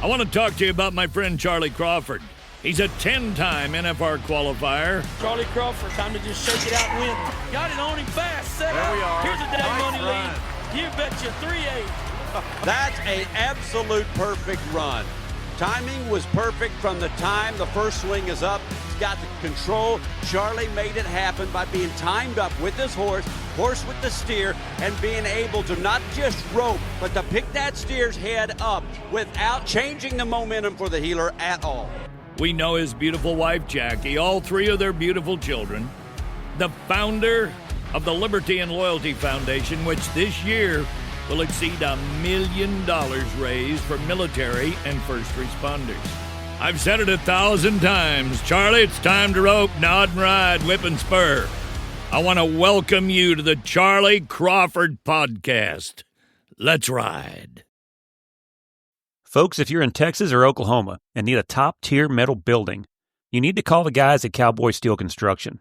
I want to talk to you about my friend Charlie Crawford. He's a 10-time NFR qualifier. Charlie Crawford, time to just shake it out and win. Got it on him fast. Set there up. We are. Here's a day money lead. You betcha 3-8. That's an absolute perfect run. Timing was perfect from the time the first swing is up. He's got the control. Charlie made it happen by being timed up with his horse with the steer, and being able to not just rope, but to pick that steer's head up without changing the momentum for the heeler at all. We know his beautiful wife, Jackie, all three of their beautiful children, the founder of the Liberty and Loyalty Foundation, which this year will exceed $1 million raised for military and first responders. I've said it 1,000 times. Charlie, it's time to rope, nod and ride, whip and spur. I want to welcome you to the Charlie Crawford Podcast. Let's ride. Folks, if you're in Texas or Oklahoma and need a top-tier metal building, you need to call the guys at Cowboy Steel Construction.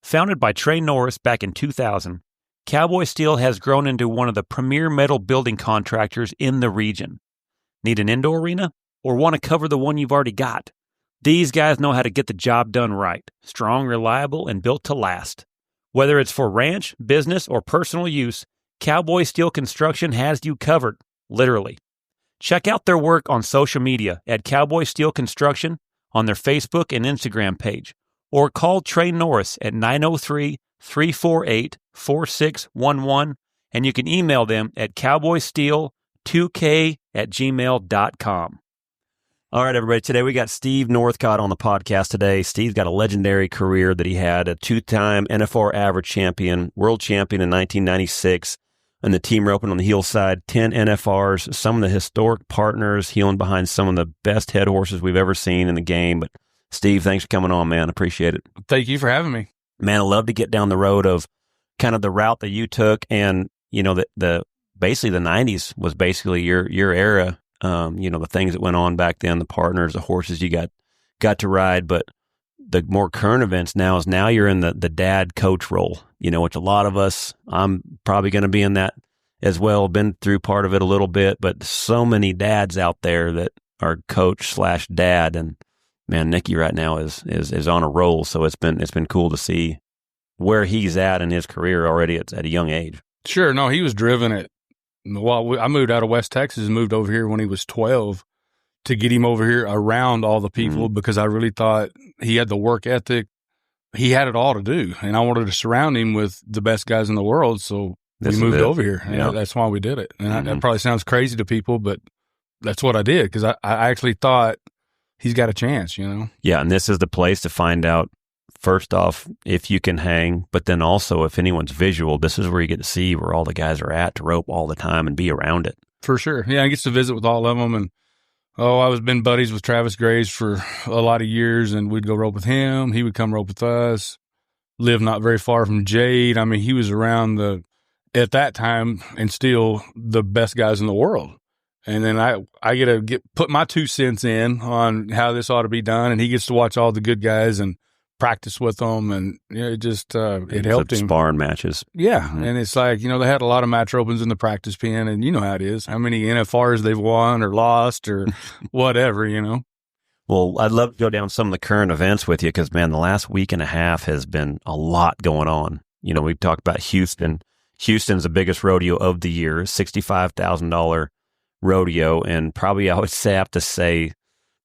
Founded by Trey Norris back in 2000, Cowboy Steel has grown into one of the premier metal building contractors in the region. Need an indoor arena or want to cover the one you've already got? These guys know how to get the job done right. Strong, reliable, and built to last. Whether it's for ranch, business, or personal use, Cowboy Steel Construction has you covered, literally. Check out their work on social media at Cowboy Steel Construction on their Facebook and Instagram page, or call Trey Norris at 903-348-4611, and you can email them at cowboysteel2k@gmail.com. All right, everybody. Today we got Steve Northcott on the podcast today. Steve's got a legendary career that he had, a two-time NFR average champion, world champion in 1996, and the team roping on the heel side, 10 NFRs, some of the historic partners, heeling behind some of the best head horses we've ever seen in the game. But Steve, thanks for coming on, man. Appreciate it. Thank you for having me. Man, I love to get down the road of kind of the route that you took, and you know the basically the 90s was basically your era. You know, the things that went on back then, the partners, the horses you got to ride, but the more current events now is now you're in the dad coach role, you know, which a lot of us, I'm probably going to be in that as well, been through part of it a little bit, but so many dads out there that are coach/dad, and man, Nicky right now is on a roll. So it's been cool to see where he's at in his career already at a young age. Sure. No, he was driven at, well, I moved out of West Texas and moved over here when he was 12 to get him over here around all the people because I really thought he had the work ethic. He had it all to do, and I wanted to surround him with the best guys in the world. So we moved over here, and that's why we did it. And that probably sounds crazy to people, but that's what I did because I actually thought he's got a chance, you know? Yeah, and this is the place to find out, first off, if you can hang, but then also if anyone's visual, this is where you get to see where all the guys are at to rope all the time and be around it. For sure. Yeah, I get to visit with all of them. And, I was been buddies with Travis Graves for a lot of years, and we'd go rope with him. He would come rope with us. Lived not very far from Jade. I mean, he was around at that time, and still the best guys in the world. And then I get to put my 2 cents in on how this ought to be done, and he gets to watch all the good guys and practice with them, and it just it helped him. Sparring matches. Yeah, and it's like, they had a lot of match opens in the practice pen, and you know how it is. How many NFRs they've won or lost or whatever, Well, I'd love to go down some of the current events with you because, man, the last week and a half has been a lot going on. We talked about Houston. Houston's the biggest rodeo of the year, $65,000 rodeo, and probably I would have to say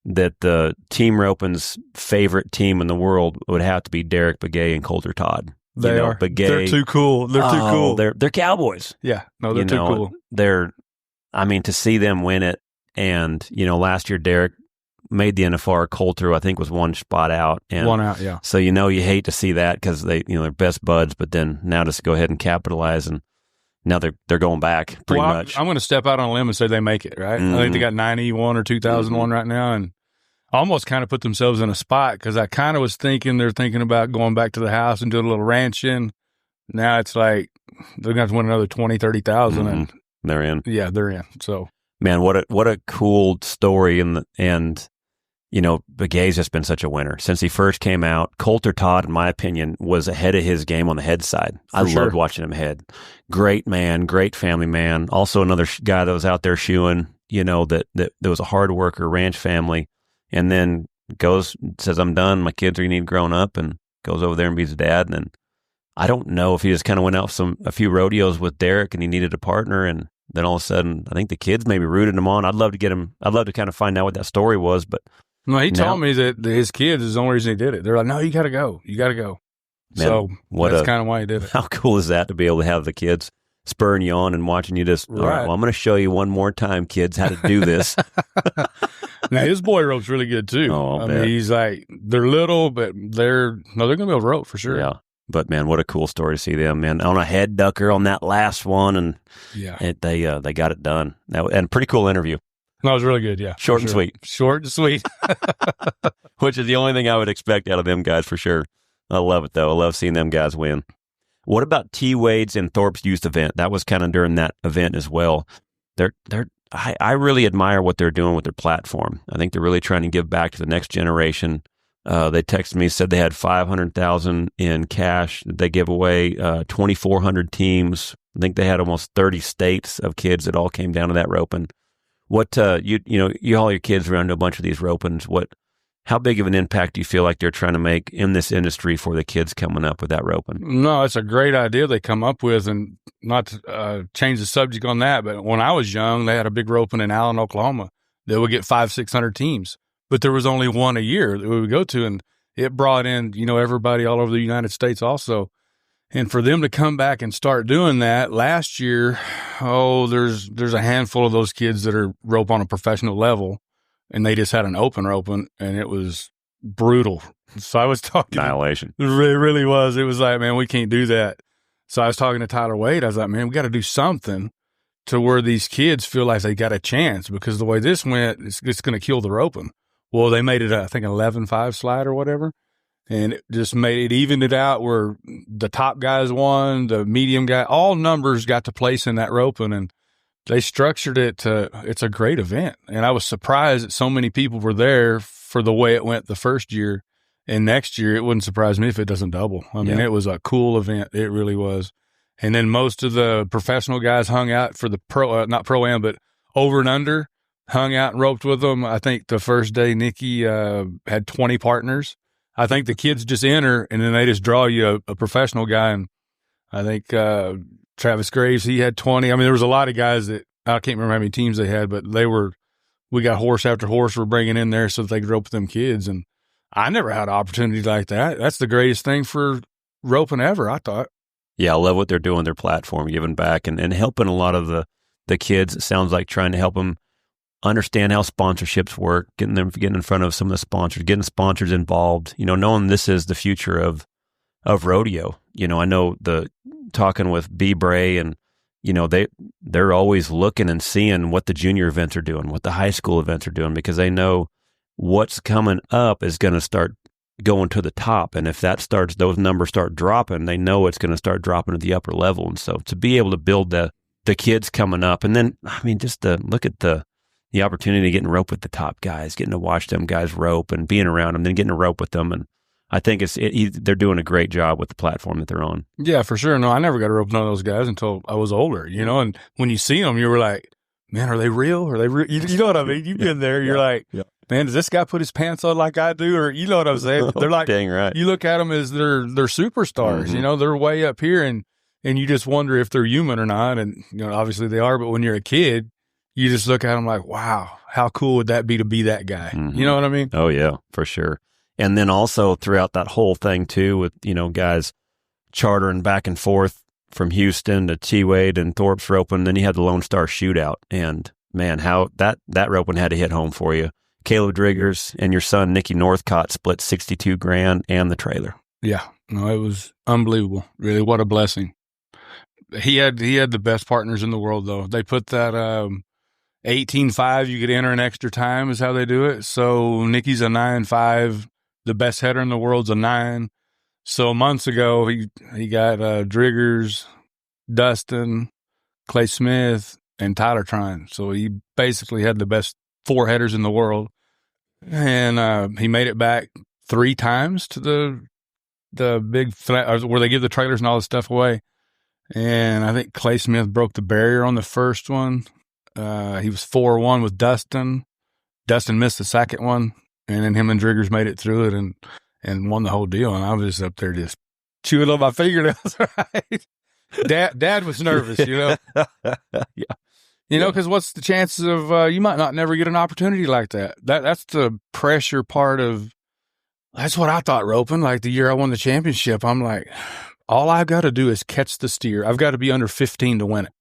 that the team roping's favorite team in the world would have to be Derek Begay and Coulter Todd. They are. Begay, they're too cool. They're too cool. They're cowboys. Yeah. No, they're too cool. To see them win it, and, last year Derek made the NFR. Coulter, I think, was one spot out. One out, yeah. So, you hate to see that because they're best buds, but then now just go ahead and capitalize, and now they're going back pretty much. I'm going to step out on a limb and say they make it, right? I think they got 91 or 2001 right now, and almost kind of put themselves in a spot because I kind of was thinking they're thinking about going back to the house and doing a little ranching. Now it's like they're going to win another 20, 30,000. And they're in. Yeah, they're in. So, man, what a cool story. And Begay's just been such a winner since he first came out. Coulter Todd, in my opinion, was ahead of his game on the head side. I loved watching him head. Great man, great family man. Also another guy that was out there shoeing, that there was a hard worker ranch family, and then says, I'm done. My kids are going to need grown up, and goes over there and be his dad. And then I don't know if he just kind of went out a few rodeos with Derek and he needed a partner. And then all of a sudden, I think the kids maybe rooted him on. I'd love to kind of find out what that story was. But no, he told me that his kids is the only reason he did it. They're like, no, you got to go. You got to go. Man, so that's kind of why he did it. How cool is that to be able to have the kids spurring you on and watching you just, all right, well, I'm going to show you one more time, kids, how to do this. Now, his boy rope's really good, too. Oh, I mean, he's like, they're little, but they're going to be able to rope for sure. Yeah. But, man, what a cool story to see them, man. On a head ducker on that last one, and they got it done. And a pretty cool interview. No, it was really good, yeah. Short and sweet. Short and sweet. Which is the only thing I would expect out of them guys for sure. I love it, though. I love seeing them guys win. What about T. Wade's and Thorpe's youth event? That was kind of during that event as well. I really admire what they're doing with their platform. I think they're really trying to give back to the next generation. They texted me, said they had $500,000 in cash that they give away, 2,400 teams. I think they had almost 30 states of kids that all came down to that roping. What you haul your kids around to a bunch of these ropings. How big of an impact do you feel like they're trying to make in this industry for the kids coming up with that roping? No, it's a great idea they come up with, and not to change the subject on that, but when I was young, they had a big roping in Allen, Oklahoma. They would get 500-600 teams, but there was only one a year that we would go to, and it brought in, everybody all over the United States also. And for them to come back and start doing that last year, there's a handful of those kids that are rope on a professional level. And they just had an open roping, and it was brutal. So I was talking. Annihilation. It really was. It was like, man, we can't do that. So I was talking to Tyler Wade. I was like, man, we got to do something to where these kids feel like they got a chance, because the way this went, it's going to kill the roping. Well, they made it, I think, 11-5 slide or whatever. And it just evened it out where the top guys won, the medium guy, all numbers got to place in that roping. And they structured it it's a great event. And I was surprised that so many people were there for the way it went the first year. And next year, it wouldn't surprise me if it doesn't double. I mean, It was a cool event. It really was. And then most of the professional guys hung out for the not pro-am, but over and under, hung out and roped with them. I think the first day, Nicky had 20 partners. I think the kids just enter, and then they just draw you a professional guy. And I think Travis Graves, he had 20. I mean, there was a lot of guys that I can't remember how many teams they had, but we got horse after horse we're bringing in there so that they could rope with them kids. And I never had an opportunity like that. That's the greatest thing for roping ever, I thought. Yeah, I love what they're doing, their platform, giving back and helping a lot of the kids. It sounds like trying to help them understand how sponsorships work, getting in front of some of the sponsors, getting sponsors involved, knowing this is the future of rodeo. I know talking with B. Bray, and they're always looking and seeing what the junior events are doing, what the high school events are doing, because they know what's coming up is going to start going to the top. And if those numbers start dropping, they know it's going to start dropping to the upper level. And so to be able to build the kids coming up, and then, I mean, just to look at the opportunity of getting rope with the top guys, getting to watch them guys rope and being around them, then getting to rope with them. And I think they're doing a great job with the platform that they're on. Yeah, for sure. No, I never got to rope none of those guys until I was older, and when you see them, you were like, man, are they real? Are they real? You know what I mean? You've been there. You're like, man, does this guy put his pants on like I do? Or you know what I'm saying? They're like, dang right. You look at them as they're superstars, Mm-hmm. They're way up here, and you just wonder if they're human or not. And, obviously they are, but when you're a kid, you just look at them like, wow, how cool would that be to be that guy? Mm-hmm. You know what I mean? Oh, yeah, for sure. And then also throughout that whole thing, too, with, guys chartering back and forth from Houston to T-Wade and Thorpe's roping, then you had the LoneStar Shootout. And, man, how that roping had to hit home for you. Kaleb Driggers and your son, Nicky Northcott, split $62,000 and the trailer. Yeah. No, it was unbelievable. Really, what a blessing. He had the best partners in the world, though. They put that 18-5, you could enter an extra time is how they do it. So Nicky's a 9-5. The best header in the world's a 9. So months ago, he got Driggers, Dustin, Clay Smith, and Tyler Trine. So he basically had the best 4 headers in the world. And he made it back 3 times to the big where they give the trailers and all this stuff away. And I think Clay Smith broke the barrier on the first one. He was 4-1 with Dustin. Dustin missed the second one, and then him and Driggers made it through it and won the whole deal. And I was just up there just chewing on my fingernails. Right? Dad was nervous, you know. Yeah. You know, because what's the chances of you might not never get an opportunity like that? That's the pressure part of. That's what I thought roping. Like the year I won the championship, I'm like, all I've got to do is catch the steer. I've got to be under 15 to win it.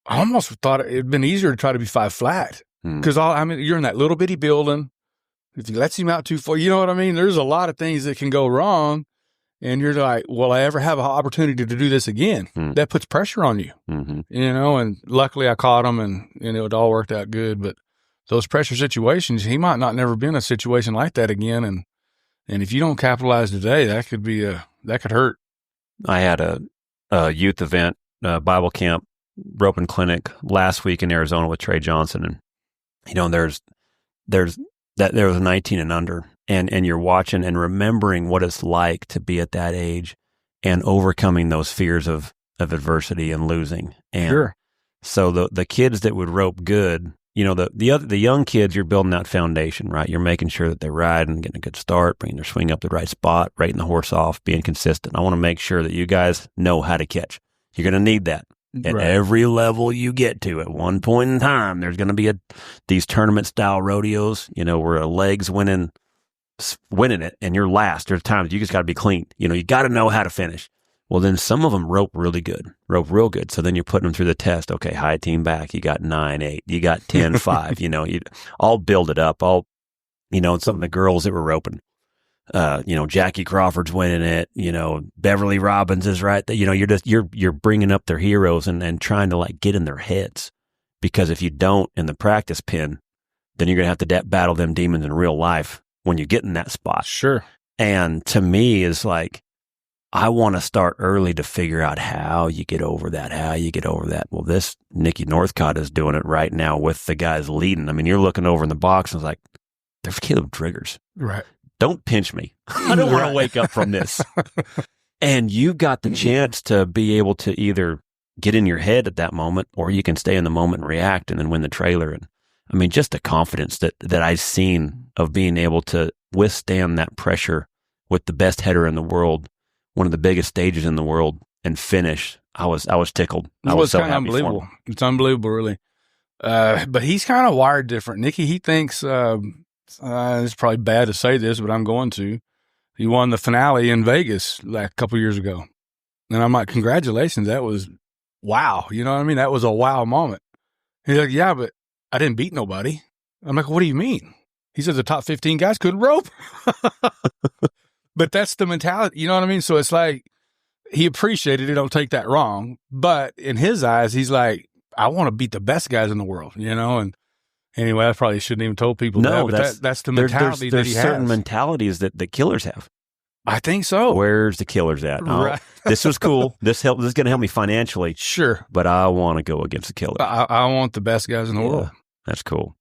I almost thought it'd been easier to try to be 5 flat because you're in that little bitty building. If he lets him out too far, you know what I mean? There's a lot of things that can go wrong. And you're like, will I ever have an opportunity to do this again? That puts pressure on you, you know, and luckily I caught him and it all worked out good. But those pressure situations, he might not never be in a situation like that again. And if you don't capitalize today, that could hurt. I had a youth event, Bible camp, roping clinic last week in Arizona with Trey Johnson. And, you know, there was 19 and under. And you're watching and remembering what it's like to be at that age and overcoming those fears of adversity and losing. And sure. So the kids that would rope good, you know, the young kids, you're building that foundation, right? You're making sure that they're riding, getting a good start, bringing their swing up the right spot, rating the horse off, being consistent. I want to make sure that you guys know how to catch. You're going to need that. At every level you get to, at one point in time, there's going to be these tournament-style rodeos, you know, where a leg's winning it and you're last. There's times you just got to be clean. You know, you got to know how to finish. Well, then some of them rope real good. So then you're putting them through the test. Okay, high team back. You got 9-8. You got 10-5. You know, I'll build it up. You know, some of the girls that were roping, you know, Jackie Crawford's winning it. You know, Beverly Robbins is right. You know, you're bringing up their heroes and trying to like get in their heads, because if you don't in the practice pen, then you're going to have to battle them demons in real life when you get in that spot. Sure. And to me is like, I want to start early to figure out how you get over that. Well, this Nicky Northcott is doing it right now with the guys leading. I mean, you're looking over in the box and it's like, there's Kaleb Driggers. Right. Don't pinch me. I don't want to wake up from this. And you've got the chance to be able to either get in your head at that moment, or you can stay in the moment and react and then win the trailer. And I mean, just the confidence that I've seen of being able to withstand that pressure with the best header in the world, one of the biggest stages in the world, and finish. I was tickled. I was so happy. Unbelievable. For him. It's unbelievable, really. But he's kind of wired different. Nicky, he thinks it's probably bad to say this, but I'm going to. He won the finale in Vegas like a couple years ago, and I'm like, congratulations! That was wow. You know what I mean? That was a wow moment. He's like, yeah, but I didn't beat nobody. I'm like, what do you mean? He says the top 15 guys couldn't rope. But that's the mentality. You know what I mean? So it's like he appreciated it. Don't take that wrong. But in his eyes, he's like, I want to beat the best guys in the world, you know? And anyway, I probably shouldn't even told people that. But that's the mentality that he has. There's certain mentalities that killers have. I think so. Where's the killers at? Right. This was cool. This is going to help me financially. Sure. But I want to go against the killer. I want the best guys in the world. That's cool.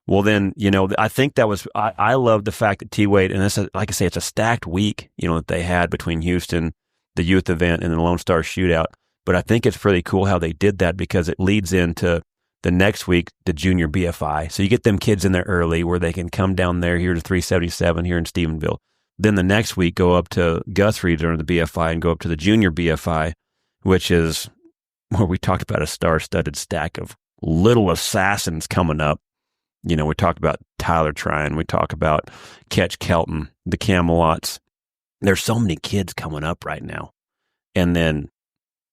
Well, then, you know, I think that was, I love the fact that T-Wade, and this, like I say, it's a stacked week, you know, that they had between Houston, the youth event, and the LoneStar Shootout. But I think it's pretty cool how they did that, because it leads into the next week, the junior BFI. So you get them kids in there early where they can come down there here to 377 here in Stephenville. Then the next week, go up to Guthrie during the BFI and go up to the junior BFI, which is where we talked about a star-studded stack of little assassins coming up. You know, we talked about Tyler Tryon. We talk about Ketch Kelton, the Camelots. There's so many kids coming up right now. And then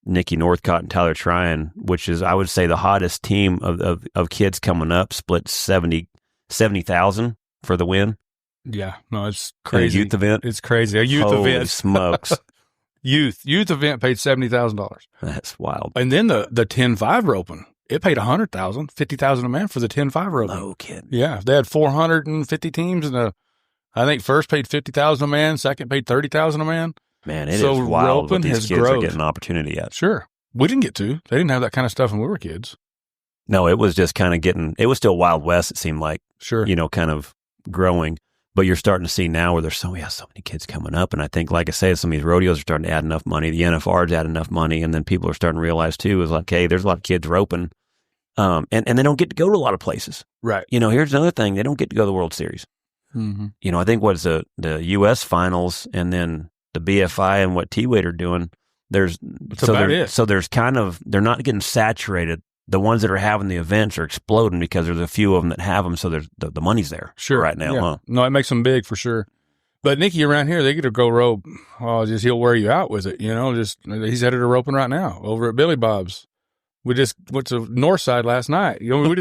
Nicky Northcott and Tyler Tryon, which is, I would say, the hottest team of kids coming up, split 70,000 for the win. Yeah, no, it's crazy. A youth event? It's crazy. A youth Holy event. Smokes. Youth event paid $70,000. That's wild. And then the 10-5 roping. It paid $100,000, $50,000 a man for the 10-5 roping. No kidding. Yeah, they had 450 teams, and I think first paid $50,000 a man, second paid $30,000 a man. Man, it is wild what these kids are getting an opportunity at. Sure, we didn't get to. They didn't have that kind of stuff when we were kids. No, it was just kind of getting. It was still Wild West. It seemed like. Sure. You know, kind of growing. But you're starting to see now where there's so many kids coming up. And I think, like I say, some of these rodeos are starting to add enough money. The NFR's add enough money. And then people are starting to realize, too, is like, hey, there's a lot of kids roping. And they don't get to go to a lot of places. Right. You know, here's another thing. They don't get to go to the World Series. Mm-hmm. You know, I think what's the U.S. finals and then the BFI and what T-Weight are doing, there's kind of, they're not getting saturated. The ones that are having the events are exploding because there's a few of them that have them, so there's the money's there right now. Huh? No, it makes them big for sure. But Nicky around here, they get to go rope. Oh, just he'll wear you out with it, you know. Just he's headed to roping right now over at Billy Bob's. We just went to Northside last night. You know,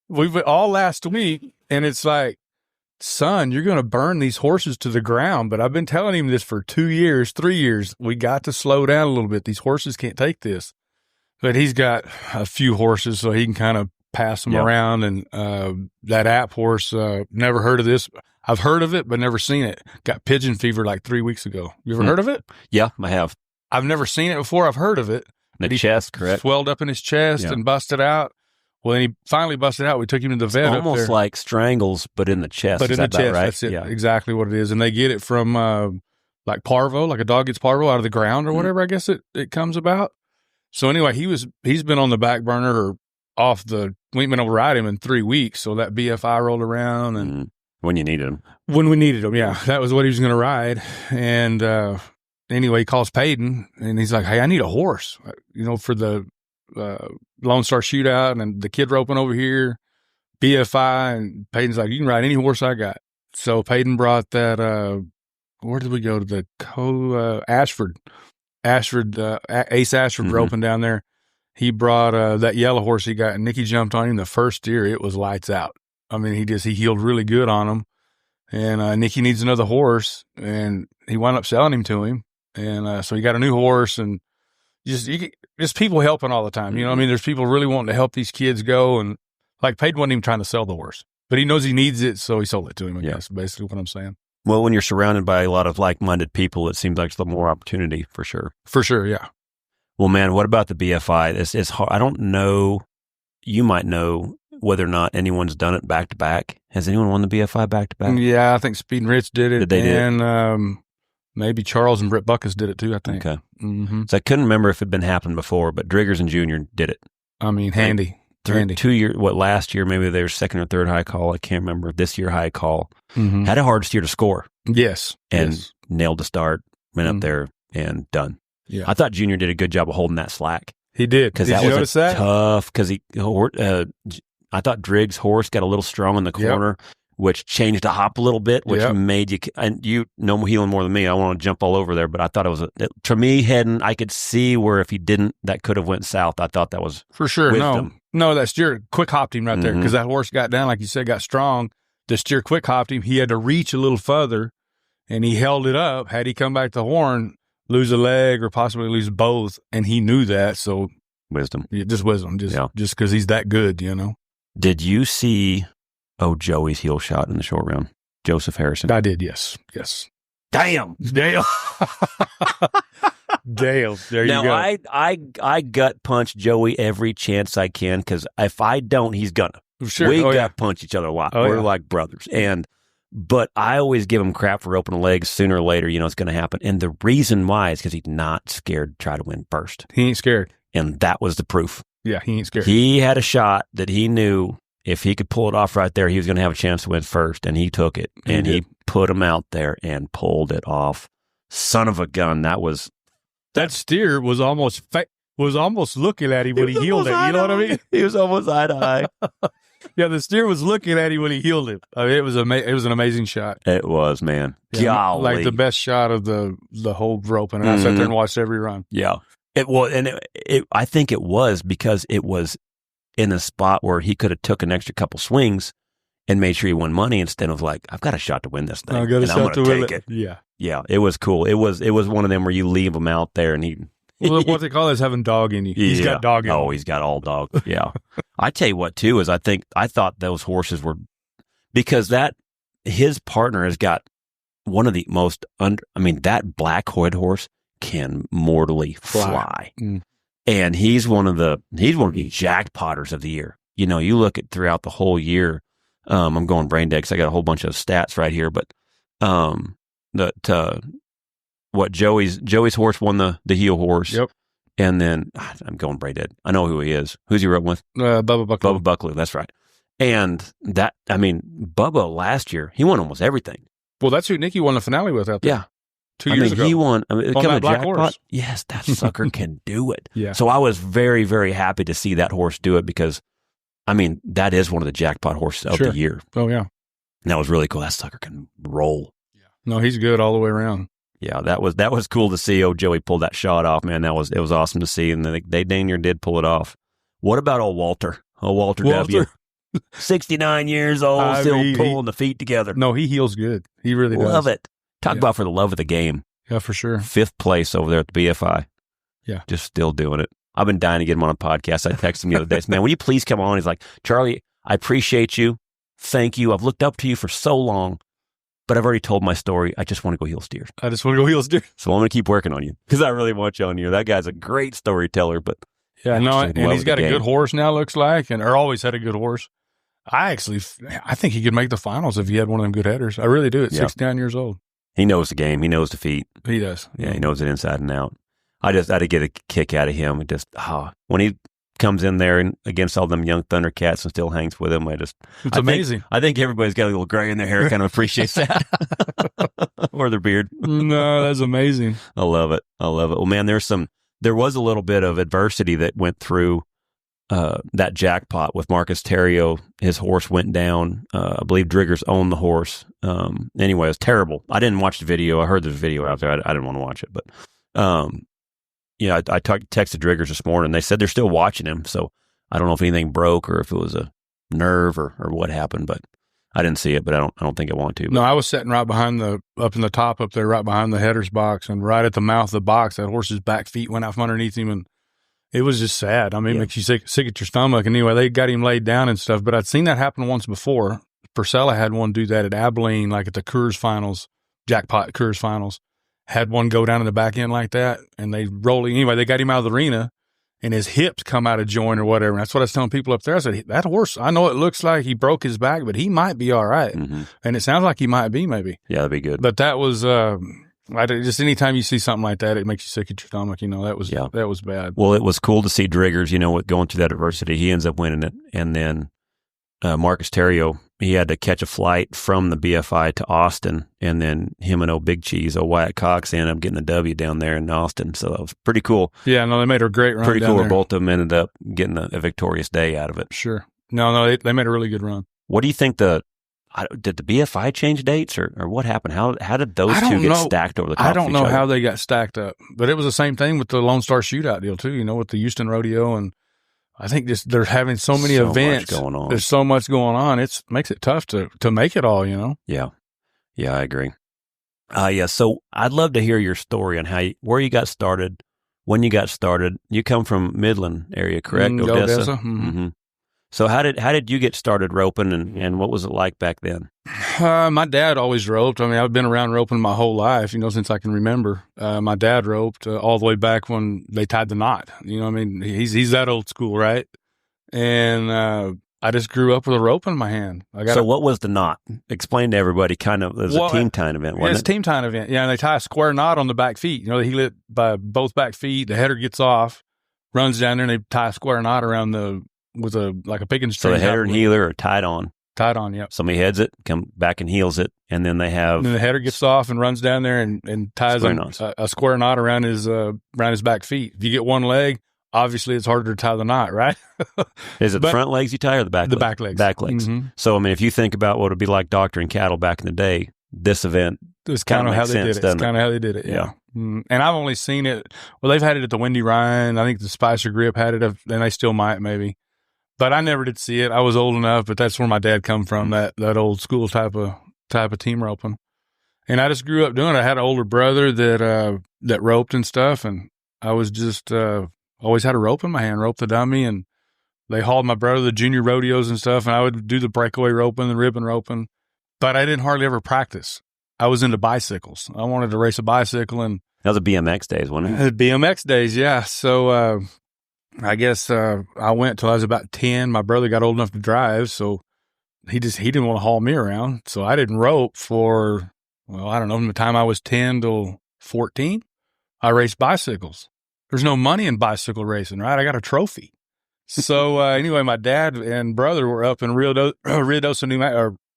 we went all last week, and it's like, son, you're going to burn these horses to the ground. But I've been telling him this for 2 years, 3 years. We got to slow down a little bit. These horses can't take this. But he's got a few horses, so he can kind of pass them around. And that app horse, never heard of this. I've heard of it, but never seen it. Got pigeon fever like 3 weeks ago. You ever heard of it? Yeah, I have. I've never seen it before. I've heard of it. The chest, correct? Swelled up in his chest and busted out. Well, then he finally busted out. We took him to the vet. Almost like strangles, but in the chest. But is in the chest, right? that's it. Yeah. Exactly what it is. And they get it from like parvo, like a dog gets parvo out of the ground or whatever. I guess it comes about. So anyway, he's been on the back burner or off the. We ain't been able to ride him in 3 weeks. So that BFI rolled around and when you needed him. When we needed him, yeah, that was what he was going to ride. And anyway, he calls Peyton and he's like, "Hey, I need a horse, you know, for the LoneStar Shootout and the kid roping over here, BFI." And Peyton's like, "You can ride any horse I got." So Peyton brought that. Where did we go to the Ashford, Ace Ashford roping down there. He brought that yellow horse he got, and Nicky jumped on him the first year. It was lights out. I mean, he healed really good on him. And Nicky needs another horse, and he wound up selling him to him. And so he got a new horse, and just people helping all the time. You know what I mean? There's people really wanting to help these kids go. And like Peyton wasn't even trying to sell the horse, but he knows he needs it, so he sold it to him, I guess, basically what I'm saying. Well, when you're surrounded by a lot of like-minded people, it seems like there's more opportunity for sure. For sure, yeah. Well, man, what about the BFI? It's hard. I don't know. You might know whether or not anyone's done it back-to-back. Has anyone won the BFI back-to-back? Yeah, I think Speed and Rich did it. Did they do it? And maybe Charles and Britt Buckus did it too, I think. Okay. Mm-hmm. So I couldn't remember if it had been happening before, but Driggers and Junior did it. I mean, handy. 2 years, last year, maybe they were second or third high call. I can't remember. This year, high call. Mm-hmm. Had a hard steer to score. Yes. And nailed the start, went up there and done. Yeah. I thought Junior did a good job of holding that slack. He did. Because that was tough, because I thought Driggs' horse got a little strong in the corner, which changed the hop a little bit, which made you, and you know healing more than me. I want to jump all over there, but I thought it was, to me, heading, I could see where if he didn't, that could have went south. I thought that was for sure. wisdom. No, that steer quick hopped him right there, because that horse got down, like you said, got strong. The steer quick hopped him. He had to reach a little further, and he held it up. Had he come back to horn, lose a leg or possibly lose both, and he knew that, so wisdom. Just wisdom, just because he's that good, you know. Did you see Joey's heel shot in the short round? Joseph Harrison. I did, yes. Damn. Dale. There you go. Now, I gut punch Joey every chance I can, because if I don't, he's gonna. Sure. We gut punch each other a lot. We're like brothers. But I always give him crap for opening legs. Sooner or later, it's going to happen. And the reason why is because he's not scared to try to win first. He ain't scared. And that was the proof. Yeah, he ain't scared. He had a shot that he knew if he could pull it off right there, he was going to have a chance to win first. And he took it. And he put him out there and pulled it off. Son of a gun. That steer was almost looking at him when he healed it. You know what I mean? He was almost eye to eye. Yeah, the steer was looking at him when he healed it. I mean, it was an amazing shot. It was, man. Yeah, golly. Like the best shot of the whole roping. And I sat there and watched every run. Yeah. I think it was because it was in a spot where he could have took an extra couple swings and made sure he won money instead of like, I've got a shot to win this thing. I got a shot to win it. Yeah. It was cool. It was one of them where you leave him out there and he. Well, what they call it is having dog in you. He's got dog in him. Oh, he's got all dog. Yeah. I tell you what, too, is I thought those horses were, because his partner has got one of the most, that black Hoyt horse can mortally fly. And he's one of the jackpotters of the year. You look at throughout the whole year, I'm going brain dead because I got a whole bunch of stats right here, but Joey's horse won the heel horse. Yep. And then I'm going brain dead. I know who he is. Who's he roping with? Bubba Buckley. Bubba Buckley. That's right. And Bubba last year, he won almost everything. Well, that's who Nicky won the finale with out there. Yeah. 2 years ago. He won. Coming that to black Jackpot. horse. Yes, that sucker can do it. Yeah. So I was very, very happy to see that horse do it because, that is one of the Jackpot horses of the year. Oh, yeah. And that was really cool. That sucker can roll. Yeah. No, he's good all the way around. Yeah, that was cool to see. Joey pulled that shot off, man. It was awesome to see, and they dang near did pull it off. What about old Walter? Walter W. 69 years old, still pulling the feet together. No, he heals good. He really does. Love it. Talk about for the love of the game. Yeah, for sure. 5th place over there at the BFI. Yeah. Just still doing it. I've been dying to get him on a podcast. I texted him the other day. I said, man, will you please come on? He's like, Charlie, I appreciate you. Thank you. I've looked up to you for so long, but I've already told my story. I just want to go heel steers. I just want to go heel steers. So I'm going to keep working on you because I really want you on here. That guy's a great storyteller, but yeah, no, and he's got a good horse now, looks like, or always had a good horse. I think he could make the finals if he had one of them good headers. I really do. At 69 years old. He knows the game. He knows the feet. He does. Yeah, he knows it inside and out. I had to get a kick out of him. When he comes in there and against all them young Thundercats and still hangs with him, it's amazing. I think everybody's got a little gray in their hair, kind of appreciates that. Or their beard. No, that's amazing. I love it. Well, man, there was a little bit of adversity that went through that Jackpot with Marcus Terrio. His horse went down. I believe Driggers owned the horse. Anyway, it was terrible. I didn't watch the video. I heard the video out there. I didn't want to watch it, but I texted Driggers this morning. They said they're still watching him, so I don't know if anything broke or if it was a nerve or what happened, but I didn't see it, but I don't think I want to. But. No, I was sitting right behind up in the top up there, right behind the header's box, and right at the mouth of the box, that horse's back feet went out from underneath him, and it was just sad. It makes you sick at your stomach. And anyway, they got him laid down and stuff, but I'd seen that happen once before. Purcella had one do that at Abilene, like at the Coors Finals, Jackpot Coors Finals. Had one go down in the back end like that, and they rolled him. Anyway, they got him out of the arena, and his hips come out of joint or whatever. And that's what I was telling people up there. I said, that horse, I know it looks like he broke his back, but he might be all right. Mm-hmm. And it sounds like he might be, maybe. Yeah, that'd be good. But that was just anytime you see something like that, it makes you sick at your stomach. That was bad. Well, it was cool to see Driggers, with going through that adversity. He ends up winning it. And then Marcus Terrio, he had to catch a flight from the BFI to Austin, and then him and Big Cheese, Wyatt Cox, ended up getting the W down there in Austin. So that was pretty cool. Yeah, no, they made a great run. Pretty down cool. there. Both of them ended up getting a victorious day out of it. Sure. No, they made a really good run. What do you think did the BFI change dates or what happened? How did those two get stacked over the top? I don't know how they got stacked up, but it was the same thing with the LoneStar Shootout deal too. With the Houston Rodeo, and I think they're having so many events going on. There's so much going on. It makes it tough to make it all. Yeah, I agree. So I'd love to hear your story on where you got started, when you got started. You come from Midland area, correct? Odessa. Mm-hmm. So how did you get started roping, and what was it like back then? My dad always roped. I've been around roping my whole life, since I can remember. My dad roped all the way back when they tied the knot. He's that old school, right? And I just grew up with a rope in my hand. So what was the knot? Explain to everybody. Kind of, it was a team tying event, wasn't it? It's a team tying event. Yeah, and they tie a square knot on the back feet. They heel it by both back feet. The header gets off, runs down there, and they tie a square knot around with a picking string. So the header and heeler are tied on. Tied on, yep. Somebody heads it, come back and heels it, and then they have. And then the header gets off and runs down there and ties a square knot around his back feet. If you get one leg, obviously it's harder to tie the knot, right? Is it the front legs you tie or the back legs? The back legs. Back legs. Mm-hmm. So, if you think about what it would be like doctoring cattle back in the day, this event is kind of how they did it. It's kind of how they did it, yeah. And I've only seen it. Well, they've had it at the Windy Ryan. I think the Spicer Grip had it, and they still might maybe. But I never did see it. I was old enough, but that's where my dad come from, that old school type of team roping. And I just grew up doing it. I had an older brother that roped and stuff, and I was just always had a rope in my hand, rope the dummy, and they hauled my brother to the junior rodeos and stuff, and I would do the breakaway roping, the ribbon roping. But I didn't hardly ever practice. I was into bicycles. I wanted to race a bicycle, and that was the BMX days, wasn't it? BMX days, yeah. So I guess I went till I was about 10. My brother got old enough to drive, so he didn't want to haul me around. So I didn't rope for, I don't know, from the time I was 10 till 14. I raced bicycles. there's no money in bicycle racing, right? I got a trophy. So anyway, my dad and brother were up in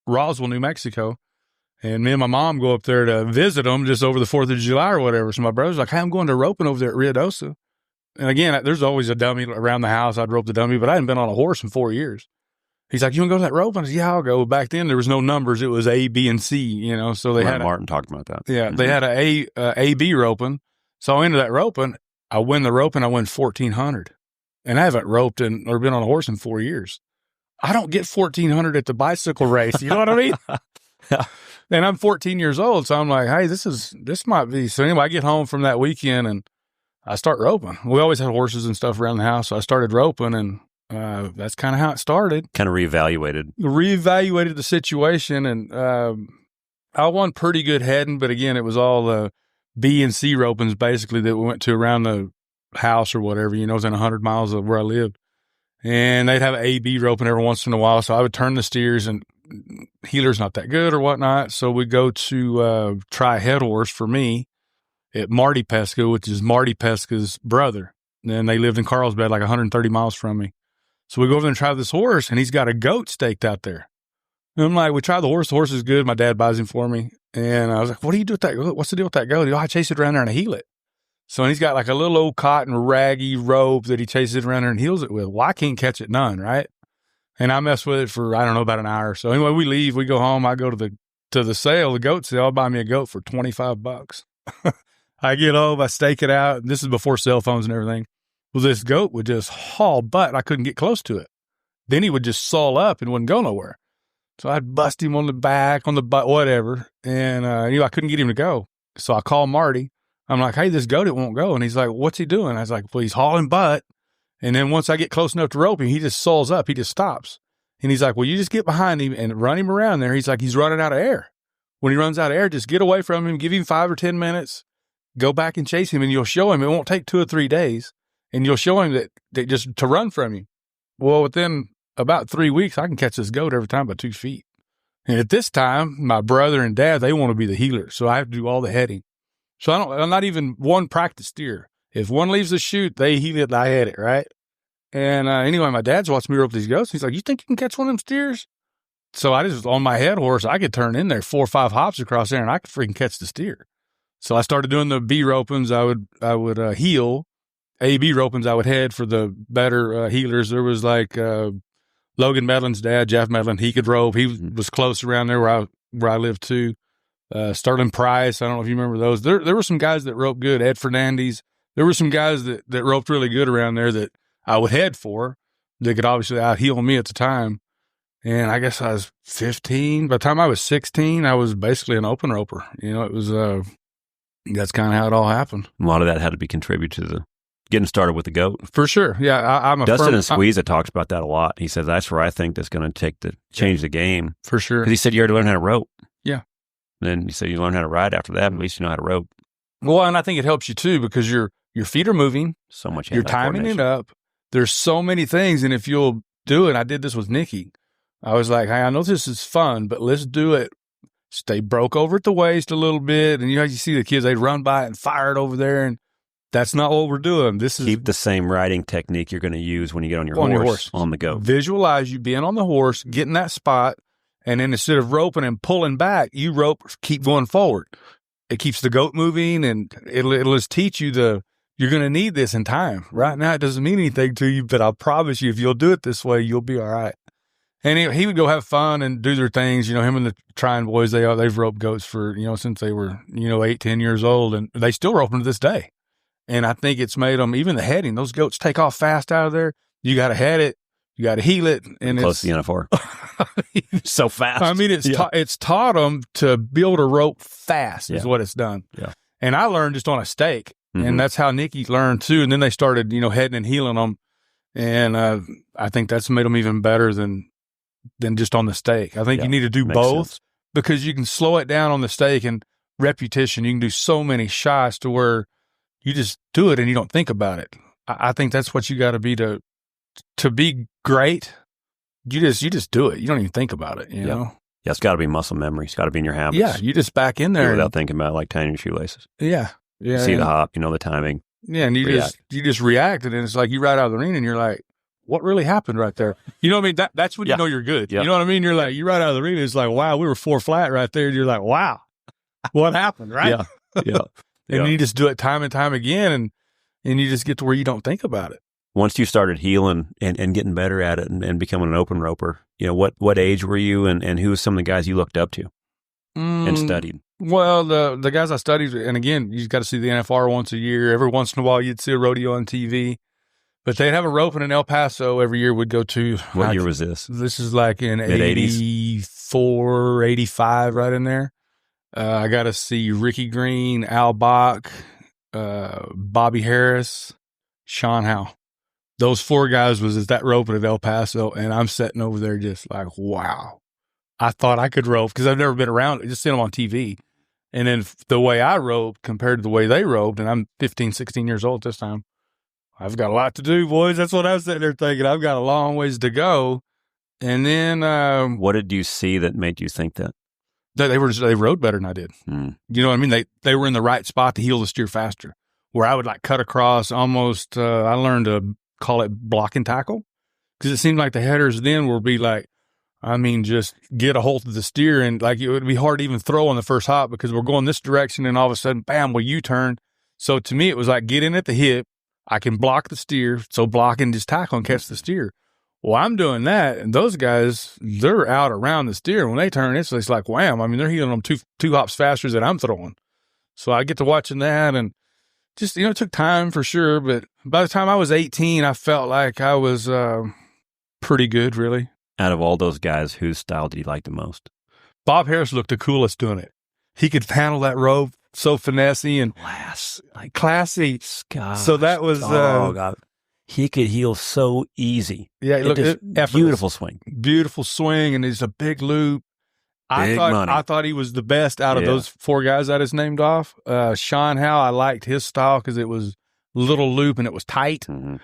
Roswell, New Mexico. And me and my mom go up there to visit them just over the 4th of July or whatever. So my brother's like, hey, I'm going to roping over there at Ruidoso. And again, there's always a dummy around the house. I'd rope the dummy, but I hadn't been on a horse in 4 years. He's like, you want to go to that rope? I said, yeah, I'll go. Back then, there was no numbers. It was A, B, and C, you know. So they had Martin talked about that. Yeah, they had a B roping. So I ended that roping. I win the roping. I win $1,400. And I haven't roped or been on a horse in 4 years. I don't get $1,400 at the bicycle race. You know what I mean? And I'm 14 years old, so I'm like, hey, this might be. So anyway, I get home from that weekend and I start roping. We always had horses and stuff around the house, so I started roping, and that's kind of how it started. Kind of reevaluated the situation, and I won pretty good heading, but again, it was all the B and C ropings basically that we went to around the house or whatever. You know, it was in 100 miles of where I lived, and they'd have A, B roping every once in a while, so I would turn the steers, and heeler's not that good or whatnot, so we go to try a head horse for me at Marty Pesca, which is Marty Pesca's brother. And they lived in Carlsbad, like 130 miles from me. So we go over there and try this horse, and he's got a goat staked out there. And I'm like, we try the horse. The horse is good. My dad buys him for me. And I was like, what do you do with that goat? What's the deal with that goat? I chase it around there and I heel it. So he's got like a little old cotton raggy rope that he chases it around there and heels it with. Well, I can't catch it none, right? And I mess with it for, I don't know, about an hour. So anyway, we leave. We go home. I go to the sale, the goat sale. I'll buy me a goat for $25. I get home. I stake it out. This is before cell phones and everything. Well, this goat would just haul butt. I couldn't get close to it. Then he would just sawl up and wouldn't go nowhere. So I'd bust him on the back, on the butt, whatever. And I couldn't get him to go. So I call Marty. I'm like, hey, this goat, it won't go. And he's like, what's he doing? I was like, well, he's hauling butt. And then once I get close enough to rope him, he just sawls up. He just stops. And he's like, well, you just get behind him and run him around there. He's like, he's running out of air. When he runs out of air, just get away from him, give him 5 or 10 minutes, go back and chase him, and you'll show him. It won't take 2 or 3 days. And you'll show him that just to run from you. Well, within about 3 weeks, I can catch this goat every time by 2 feet. And at this time, my brother and dad, they want to be the healers. So I have to do all the heading. So I'm not even one practice steer. If one leaves the chute, they heel it, I head it, right? And anyway, my dad's watching me rope these goats. He's like, you think you can catch one of them steers? So I just, on my head horse, I could turn in there 4 or 5 hops across there and I could freaking catch the steer. So I started doing the B ropings. I would heel. A-B ropings I would head for the better healers. There was like Logan Medlin's dad, Jeff Medlin. He could rope. He was close around there where I lived too. Sterling Price. I don't know if you remember those. There were some guys that roped good. Ed Fernandez. There were some guys that roped really good around there that I would head for. They could obviously out heel me at the time. And I guess I was 15. By the time I was 16, I was basically an open roper. You know, it was that's kind of how it all happened. A lot of that had to be contributed to the getting started with the goat. For sure. Yeah, I'm a Dustin and Squeeza talks about that a lot. He says that's where I think that's going to change the game. For sure. Because he said you already learned how to rope. Yeah. Then he said you learn how to ride after that. At least you know how to rope. Well, and I think it helps you too because your feet are moving. So much. You're timing it up. There's so many things, and if you'll do it, I did this with Nicky. I was like, hey, I know this is fun, but let's do it. Stay broke over at the waist a little bit, and you see the kids, they run by it and fire it over there, and that's not what we're doing. This is keep the same riding technique you're going to use when you get on your horse on the go. Visualize you being on the horse, getting that spot, and then instead of roping and pulling back, you rope, keep going forward. It keeps the goat moving, and it'll just teach you you're going to need this in time. Right now, it doesn't mean anything to you, but I promise you, if you'll do it this way, you'll be all right. And he would go have fun and do their things. You know, him and the Trine boys, they've roped goats for, since they were, 8, 10 years old, and they still rope them to this day. And I think it's made them, even the heading, those goats take off fast out of there. You got to head it. You got to heel it. And close to the NFR. So fast. I mean, it's taught them to be able to rope fast is what it's done. Yeah. And I learned just on a stake. Mm-hmm. And that's how Nicky learned too. And then they started, heading and heeling them. And I think that's made them even better than just on the stake. I think you need to do both because you can slow it down on the stake and repetition. You can do so many shots to where you just do it and you don't think about it. I think that's what you got to be to be great. You just do it. You don't even think about it, you know? Yeah, it's got to be muscle memory. It's got to be in your habits. Yeah, you just back in there. Without thinking about it, like tying your shoelaces. Yeah. Yeah. You see the hop, the timing. Yeah, and you just react, and then it's like you ride out of the arena, and you're like, what really happened right there? You know what I mean? That's when you know you're good. Yeah. You know what I mean? You're like, you ride out of the arena, it's like, wow, we were 4 flat right there. And you're like, wow, what happened, right? Yeah. And you just do it time and time again, and you just get to where you don't think about it. Once you started healing and getting better at it and becoming an open roper, what age were you, and who were some of the guys you looked up to and studied? Well, the guys I studied, and again, you got to see the NFR once a year. Every once in a while, you'd see a rodeo on TV. But they'd have a roping in El Paso every year we'd go to. What year was this? This is like in Mid-80s? 84, 85, right in there. I got to see Ricky Green, Al Bach, Bobby Harris, Sean Howe. Those 4 guys was at that roping at El Paso, and I'm sitting over there just like, wow. I thought I could rope because I've never been around it, just seen them on TV. And then the way I roped compared to the way they roped, and I'm 15, 16 years old this time, I've got a lot to do, boys. That's what I was sitting there thinking. I've got a long ways to go. And then what did you see that made you think that? They rode better than I did. You know what I mean? They were in the right spot to heel the steer faster. Where I would like cut across almost. I learned to call it block and tackle because it seemed like the headers then would be like, just get a hold of the steer, and like it would be hard to even throw on the first hop because we're going this direction, and all of a sudden, bam, well, U-turn. So to me, it was like get in at the hip. I can block the steer, so block and just tackle and catch the steer. Well, I'm doing that, and those guys, they're out around the steer. When they turn, it's like wham. They're heeling them two hops faster than I'm throwing. So I get to watching that, and just, it took time for sure. But by the time I was 18, I felt like I was pretty good, really. Out of all those guys, whose style did you like the most? Bob Harris looked the coolest doing it. He could handle that rope so finessey and classy. Gosh, so that was he could heel so easy. Yeah, beautiful swing. Beautiful swing, and it's a big loop. I thought he was the best out of those 4 guys I just named off. Sean Howe, I liked his style because it was little loop and it was tight. Mm-hmm.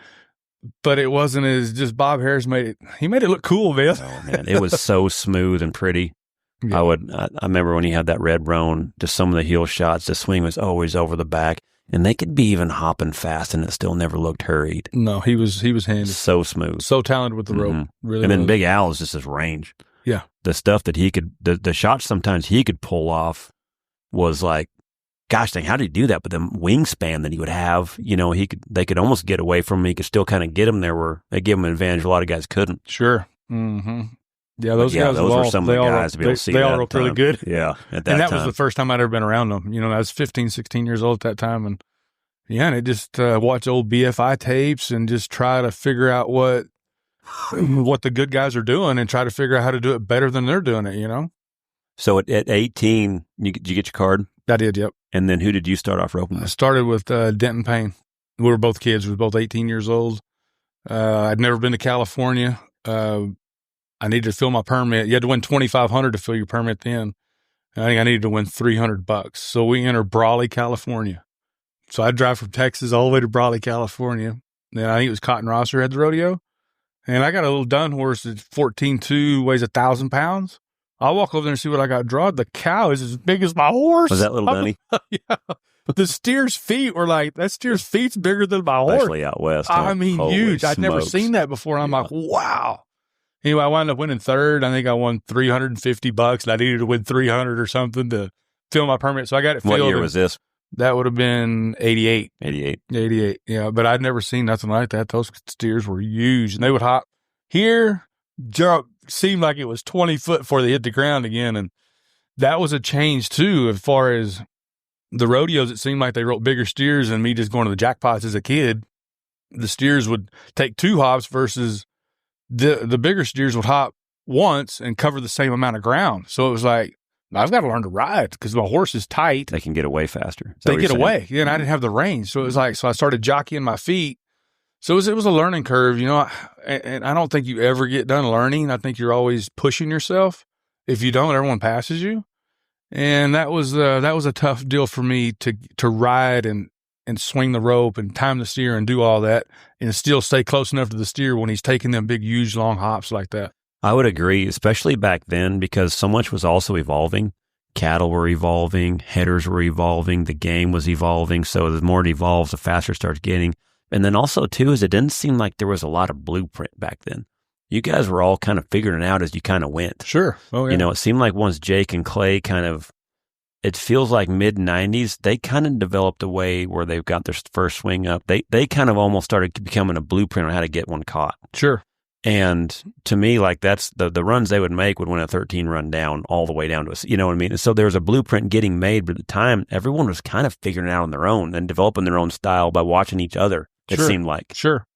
But it wasn't as just Bob Harris made it. He made it look cool, man. Oh, man. It was so smooth and pretty. Yeah. I remember when he had that red roan, just some of the heel shots, the swing was always over the back, and they could be even hopping fast, and it still never looked hurried. No, he was handy. So smooth. So talented with the rope. Really. And then Big Al is just his range. Yeah. The stuff that he could, the shots sometimes he could pull off was like, gosh dang, how did he do that? But the wingspan that he would have, they could almost get away from him. He could still kind of get him there where they give him an advantage a lot of guys couldn't. Sure. Mm-hmm. Yeah, those guys were some of the guys to be able to see that. They all roped really good. Yeah, at that and that time. was the first time I'd ever been around them. I was 15, 16 years old at that time. And and I just watch old BFI tapes and just try to figure out what the good guys are doing and try to figure out how to do it better than they're doing it, So at 18, did you get your card? I did, yep. And then who did you start off roping with? I started with Denton Payne. We were both kids. We were both 18 years old. I'd never been to California. I needed to fill my permit. You had to win $2,500 to fill your permit then. And I think I needed to win $300. So we entered Brawley, California. So I'd drive from Texas all the way to Brawley, California. Then I think it was Cotton Rosser had the rodeo. And I got a little dun horse that's 14.2, weighs 1,000 pounds. I'll walk over there and see what I got drawn. The cow is as big as my horse. Was that little Dunny? Yeah. The steer's feet were like, that steer's feet's bigger than my horse. Especially out west. Huh? Huge. I'd never seen that before. I'm like, wow. Anyway, I wound up winning third. I think I won $350, and I needed to win 300 or something to fill my permit. So I got it filled. What year was this? That would have been 88. 88. Yeah, but I'd never seen nothing like that. Those steers were huge, and they would hop here, jump, seemed like it was 20 foot before they hit the ground again. And that was a change, too, as far as the rodeos. It seemed like they roped bigger steers, and me just going to the jackpots as a kid, the steers would take 2 hops versus the bigger steers would hop once and cover the same amount of ground. So it was like, I've got to learn to ride because my horse is tight. They can get away faster. They get away. Yeah, and I didn't have the range. So it was like, so I started jockeying my feet. So it was a learning curve, and I don't think you ever get done learning. I think you're always pushing yourself. If you don't, everyone passes you. And that was a tough deal for me to ride and swing the rope and time the steer and do all that and still stay close enough to the steer when he's taking them big, huge, long hops like that. I would agree, especially back then, because so much was also evolving. cattle were evolving, headers were evolving, the game was evolving. So the more it evolves, the faster it starts getting. And then also, too, is it didn't seem like there was a lot of blueprint back then. You guys were all kind of figuring it out as you kind of went. Sure. Oh, yeah. It seemed like once Jake and Clay it feels like mid-90s, they kind of developed a way where they've got their first swing up. They kind of almost started becoming a blueprint on how to get one caught. Sure. And to me, like that's the runs they would make would win a 13 run down all the way down to us. You know what I mean? And so there was a blueprint getting made, but at the time, everyone was kind of figuring it out on their own and developing their own style by watching each other, it seemed like. Sure.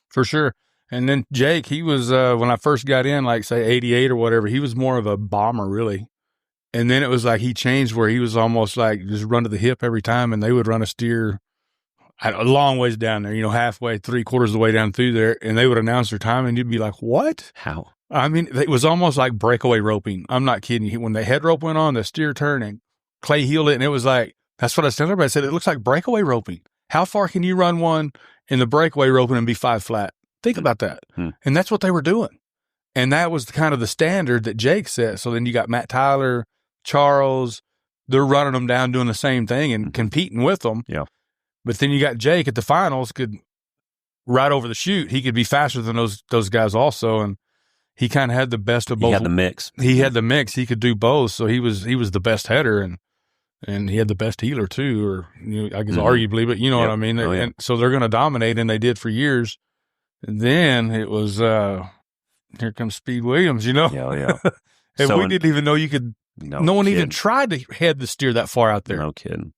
For sure. And then Jake, he was, when I first got in, like say 88 or whatever, he was more of a bomber, really. And then it was like he changed where he was almost like just run to the hip every time, and they would run a steer a long ways down there, halfway, 3/4 of the way down through there, and they would announce their time, and you'd be like, what? How? I mean, it was almost like breakaway roping. I'm not kidding you. When the head rope went on, the steer turned, and Clay heeled it, and it was like, that's what I was telling everybody. I said, it looks like breakaway roping. How far can you run one in the breakaway roping and be 5 flat? Think about that. And that's what they were doing. And that was kind of the standard that Jake set. So then you got Matt Tyler, Charles, they're running them down doing the same thing and competing with them. Yeah. But then you got Jake at the finals, could right over the chute. He could be faster than those guys also. And he kind of had the best of both. He had the mix. He had the mix. He could do both. So he was the best header and he had the best healer too, or I guess arguably, but you know what I mean? And so they're going to dominate, and they did for years. And then it was, here comes Speed Williams, Yeah. And So we didn't even know you could. No one even tried to head the steer that far out there. No kidding.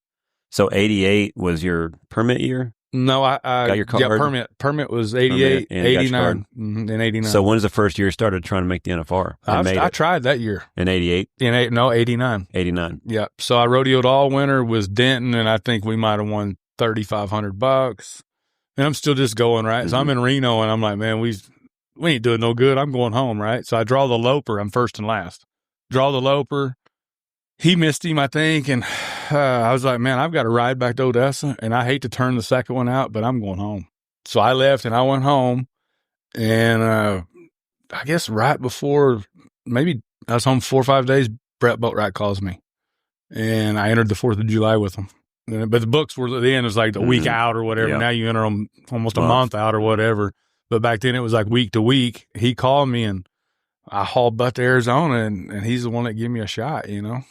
So 88 was your permit year? No, I got your card? permit. Permit was 88, and 89, and 89. So when's the first year you started trying to make the NFR? I tried that year. In 88? 89. 89. Yeah. So I rodeoed all winter, was Denton, and I think we might have won $3,500. And I'm still just going, right? So I'm in Reno, and I'm like, man, we ain't doing no good. I'm going home, right? So I draw the loper. I'm first and last. Draw the loper. He missed him, I think, and I was like, man, I've got to ride back to Odessa, and I hate to turn the second one out, but I'm going home. So I left, and I went home, and I guess right before, maybe I was home 4 or 5 days, Brett Boatwright calls me, and I entered the 4th of July with him. But the books were, at the end, it was like a week out or whatever. Yeah. Now you enter them almost a month out or whatever. But back then it was like week to week. He called me, and I hauled butt to Arizona, and he's the one that gave me a shot, And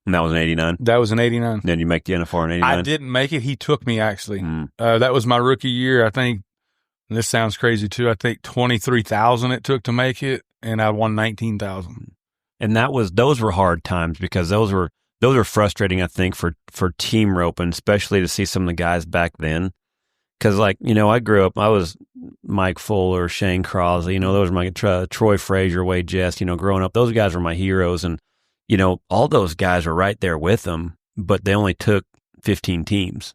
that was in 89? That was in 89. Then you make the NFR in 89? I didn't make it. He took me, actually. That was my rookie year. I think, and this sounds crazy too, I think 23,000 it took to make it, and I won 19,000. And those were hard times, because those were frustrating, I think, for team roping, especially to see some of the guys back then. Because, I grew up, I was Mike Fuller, Shane Crosley, those were my Troy Frazier, Wade Jess, growing up, those guys were my heroes. And, all those guys were right there with them, but they only took 15 teams.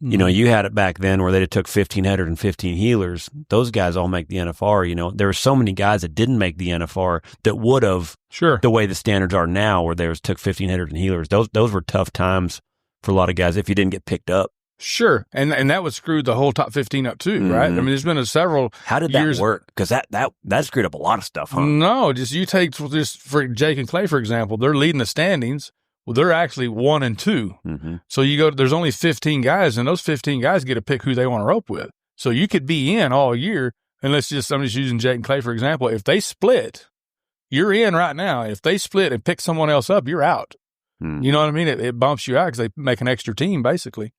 You had it back then where they took 15 headers and 15 healers. Those guys all make the NFR. There were so many guys that didn't make the NFR that would have, the way the standards are now, where took 15 headers and healers. Those were tough times for a lot of guys if you didn't get picked up. Sure, and that would screw the whole top 15 up too, right? I mean, there's been several. How did that work? Because that screwed up a lot of stuff, huh? No, just you take just for Jake and Clay, for example, they're leading the standings. Well, they're actually 1 and 2. So you go. There's only 15 guys, and those 15 guys get to pick who they want to rope with. So you could be in all year, and I'm just using Jake and Clay for example. If they split, you're in right now. If they split and pick someone else up, you're out. You know what I mean? It bumps you out because they make an extra team basically.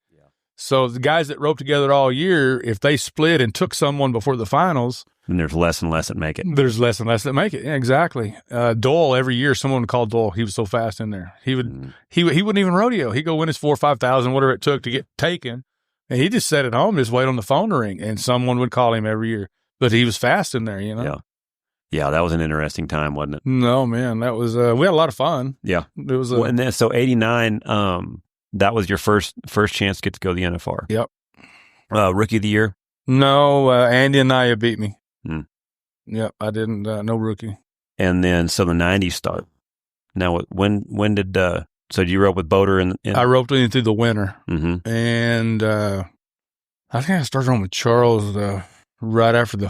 So the guys that roped together all year, if they split and took someone before the finals, and there's less and less that make it. There's less and less that make it. Yeah, exactly. Doyle, every year, someone would call Doyle. He was so fast in there. He wouldn't even rodeo. He'd go win his 4,000 or 5,000, whatever it took to get taken, and he just sat at home, just wait on the phone to ring, and someone would call him every year. But he was fast in there, Yeah, that was an interesting time, wasn't it? No, man, that was. We had a lot of fun. Yeah, it was. And then so 89. That was your first chance to get to go to the NFR. Yep. Rookie of the year? No, Andy and Naya beat me. Yep, I didn't. No rookie. And then so the 90s start. Now, when did so you rope with Boater in I roped in through the winter, and I think I started on with Charles right after the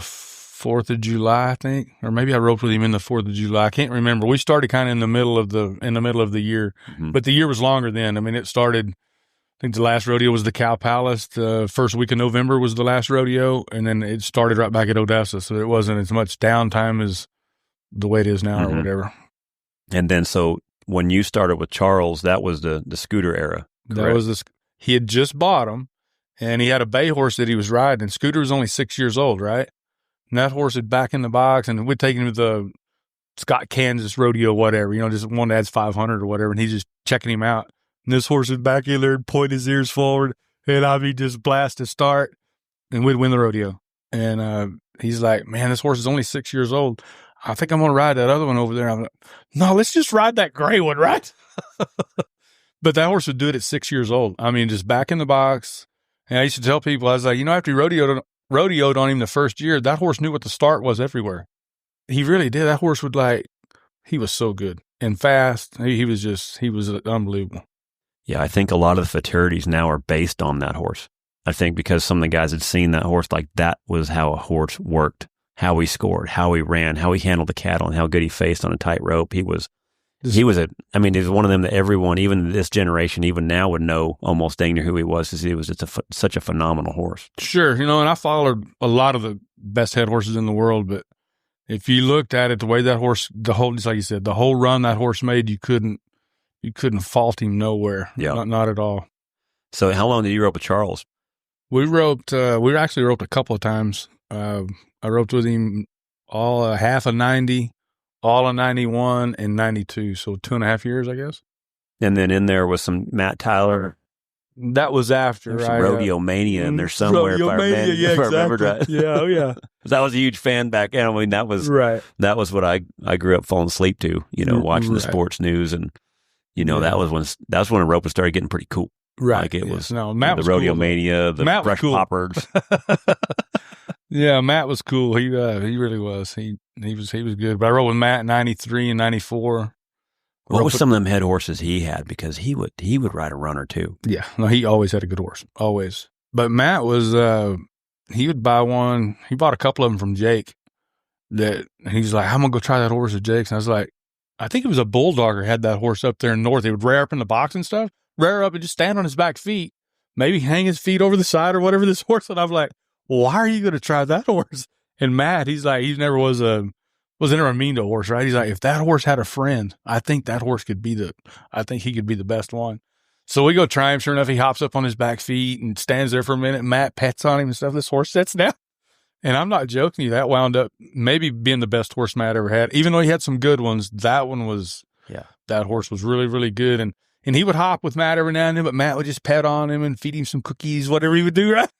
4th of July, I think, or maybe I roped with him in the 4th of July. I can't remember. We started kind of in the middle of the year, but the year was longer then. I mean, it started. I think the last rodeo was the Cow Palace. The first week of November was the last rodeo, and then it started right back at Odessa. So it wasn't as much downtime as the way it is now, or whatever. And then, so when you started with Charles, that was the Scooter era. Correct? That was he had just bought him, and he had a bay horse that he was riding. And Scooter was only 6 years old, right? And that horse had back in the box, and we'd taken him to the Scott, Kansas rodeo, whatever, just one that adds 500 or whatever, and he's just checking him out. And this horse was back in there and point his ears forward, and I'd be just blast to start, and we'd win the rodeo. And he's like, man, this horse is only 6 years old. I think I'm going to ride that other one over there. I'm like, no, let's just ride that gray one, right? But that horse would do it at 6 years old. I mean, just back in the box. And I used to tell people, I was like, after he rodeoed on him the first year, that horse knew what the start was everywhere. He really did. That horse would he was so good and fast. He was unbelievable. Yeah, I think a lot of the fraternities now are based on that horse. I think because some of the guys had seen that horse, that was how a horse worked, how he scored, how he ran, how he handled the cattle, and how good he faced on a tight rope. He was one of them that everyone, even this generation, even now would know almost dang near who he was, because he was just such a phenomenal horse. Sure. And I followed a lot of the best head horses in the world, but if you looked at it, the way that horse, just like you said, the whole run that horse made, you couldn't fault him nowhere. Yeah. Not at all. So how long did you rope with Charles? We actually roped a couple of times. I roped with him all half of 90, all of 91, and 92. So 2.5 years, I guess. And then in there was some Matt Tyler. That was after. There's some Rodeo Mania in there somewhere. Rodeo Mania, if I remember right. Yeah, oh yeah. I was a huge fan back then. I mean, that was what I grew up falling asleep to, watching the sports news. And, that was when roping started getting pretty cool. Right. Like it was Matt was Rodeo cool, Mania, the Matt Fresh Poppers. Yeah, Matt was cool. He really was. He was good. But I rode with Matt in 93 and 94. What was some of them head horses he had? Because he would ride a runner too. Yeah. No, he always had a good horse. Always. But Matt was he would buy one. He bought a couple of them from Jake. And he was like, I'm gonna go try that horse at Jake's. And I was like, I think it was a Bulldogger had that horse up there in North. He would rear up in the box and stuff. Rear up and just stand on his back feet, maybe hang his feet over the side or whatever this horse. And I'm like, why are you going to try that horse? And Matt, he's like, he never was never mean to a horse, right? He's like, if that horse had a friend, I think that horse he could be the best one. So we go try him. Sure enough, he hops up on his back feet and stands there for a minute. Matt pets on him and stuff. This horse sits down. And I'm not joking you. That wound up maybe being the best horse Matt ever had. Even though he had some good ones, that one was, that horse was really, really good. And he would hop with Matt every now and then, but Matt would just pet on him and feed him some cookies, whatever he would do, right?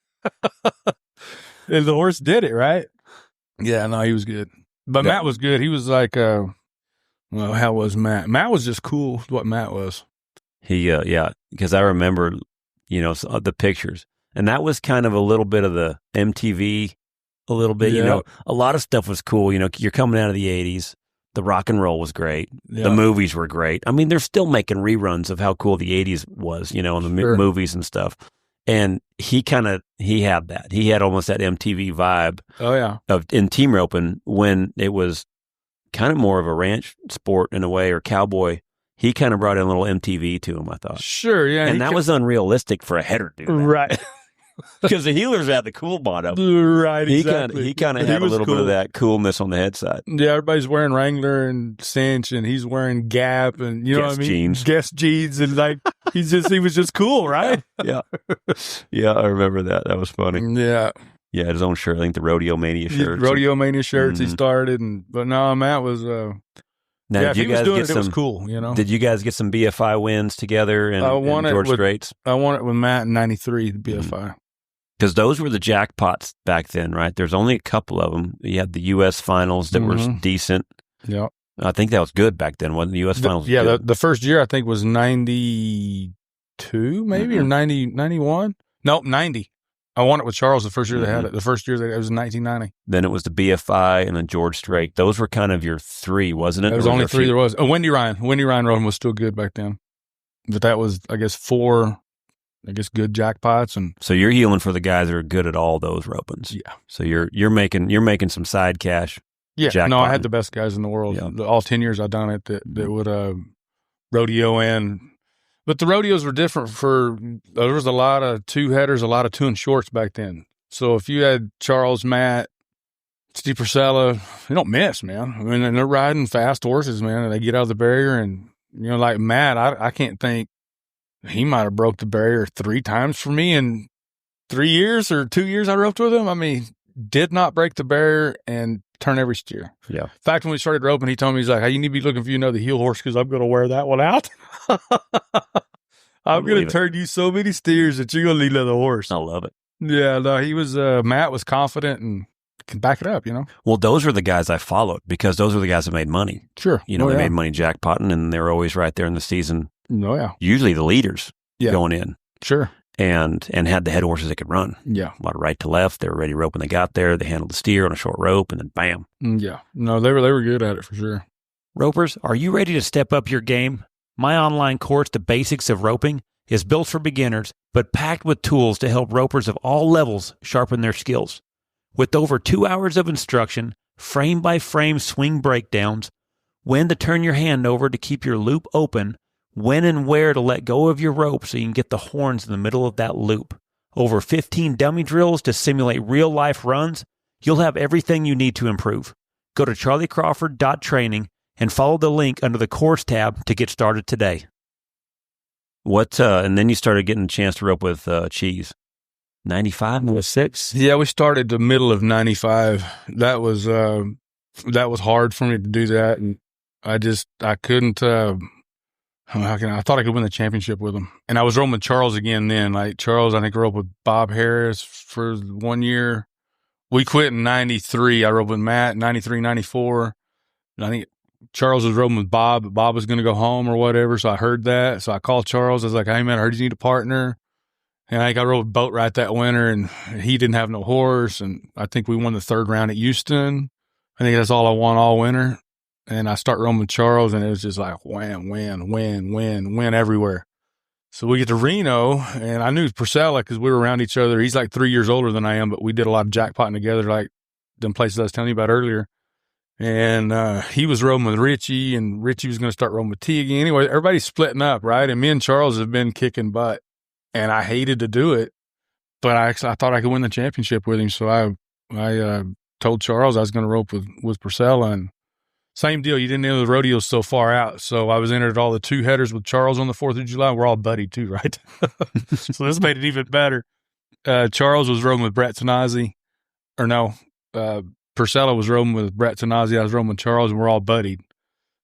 And the horse did it, right? Yeah, no, he was good. But Matt was good. He was like, how was Matt? Matt was just cool, what Matt was. He, because I remember, the pictures. And that was kind of a little bit of the MTV, a little bit, a lot of stuff was cool. You're coming out of the 80s. The rock and roll was great. Yeah. The movies were great. I mean, they're still making reruns of how cool the 80s was, in the movies and stuff. And he had that. He had almost that MTV vibe. Oh, yeah. In team roping when it was kind of more of a ranch sport in a way, or cowboy. He kind of brought in a little MTV to him, I thought. Sure, yeah. And that was unrealistic for a header to do that. Right. Because the heelers had the cool bottom. Right, exactly. He kind of had a little bit of that coolness on the head side. Yeah, everybody's wearing Wrangler and Cinch, and he's wearing Gap, and you know what I mean? Jeans. Guess jeans, and he was just cool, right? Yeah. Yeah, I remember that. That was funny. Yeah. Yeah, his own shirt. I think the Rodeo Mania shirts. Rodeo Mania shirts he started, but no, Matt was... Now, if he was doing it, it was cool, Did you guys get some BFI wins together and George Straits? I won it with Matt in 93, the BFI. Because those were the jackpots back then, right? There's only a couple of them. You had the U.S. finals that were decent. Yeah. I think that was good back then, wasn't the U.S. finals? Yeah, the first year I think was 92, maybe, or 91? Nope, 90. I won it with Charles the first year they had it. The first year it was in 1990. Then it was the BFI and then George Strait. Those were kind of your three, wasn't it? It was only three there was. Wendy Ryan. Wendy Ryan Roden was still good back then. But that was, I guess, four I guess, good jackpots. And so you're healing for the guys that are good at all those ropings. Yeah. So you're making some side cash. Yeah. Jackpotting. No, I had the best guys in the world. Yeah. All 10 years I've done it that would rodeo but the rodeos were different there was a lot of two headers, a lot of 2 and shorts back then. So if you had Charles, Matt, Steve Purcella, they don't miss, man. I mean, and they're riding fast horses, man, and they get out of the barrier. And, like Matt, I can't think he might have broke the barrier 3 times for me in 3 years or 2 years I roped with him. I mean, did not break the barrier and turn every steer. Yeah. In fact, when we started roping, he told me, he's like, hey, you need to be looking for another heel horse because I'm going to wear that one out. I'm going to turn you so many steers that you're going to need another horse. I love it. Yeah, no, he was, Matt was confident and can back it up, Well, those were the guys I followed because those were the guys that made money. Sure. They made money jackpotting, and they were always right there in the season. Oh, yeah. Usually the leaders going in. Sure. And had the head horses that could run. Yeah. A lot of right to left. They were ready to rope when they got there. They handled the steer on a short rope, and then bam. Yeah. No, they were good at it for sure. Ropers, are you ready to step up your game? My online course, The Basics of Roping, is built for beginners, but packed with tools to help ropers of all levels sharpen their skills. With over 2 hours of instruction, frame-by-frame swing breakdowns, when to turn your hand over to keep your loop open, when and where to let go of your rope so you can get the horns in the middle of that loop, over 15 dummy drills to simulate real-life runs, you'll have everything you need to improve. Go to charliecrawford.training and follow the link under the course tab to get started today. And then you started getting a chance to rope with Cheese. 95 was 6. Yeah, we started the middle of 95. That was hard for me to do that, and I couldn't. I thought I could win the championship with him, and I was roping with Charles again. Then, like Charles, I think I roped with Bob Harris for 1 year. We quit in 93. I roped with Matt 93, 94. And I think Charles was roping with Bob, but Bob was going to go home or whatever. So I heard that. So I called Charles. I was like, hey, man, I heard you need a partner. And I think I rode boat right that winter, and he didn't have no horse. And I think we won the 3rd round at Houston. I think that's all I won all winter. And I start roaming with Charles, and it was just like win everywhere. So we get to Reno, and I knew Purcella because we were around each other. He's like 3 years older than I am, but we did a lot of jackpotting together, like them places I was telling you about earlier. And he was roaming with Richie, and Richie was going to start roaming with T again. Anyway, everybody's splitting up, right? And me and Charles have been kicking butt, and I hated to do it, but I thought I could win the championship with him. So I told Charles I was going to rope with Purcella, and same deal. You didn't enter the rodeos so far out. So I was entered at all the 2 headers with Charles on the 4th of July. We're all buddy too, right? So this made it even better. Charles was roping with Brett Tanazzi. Or no, Purcella was roping with Brett Tanazzi. I was roping with Charles, and we're all buddied.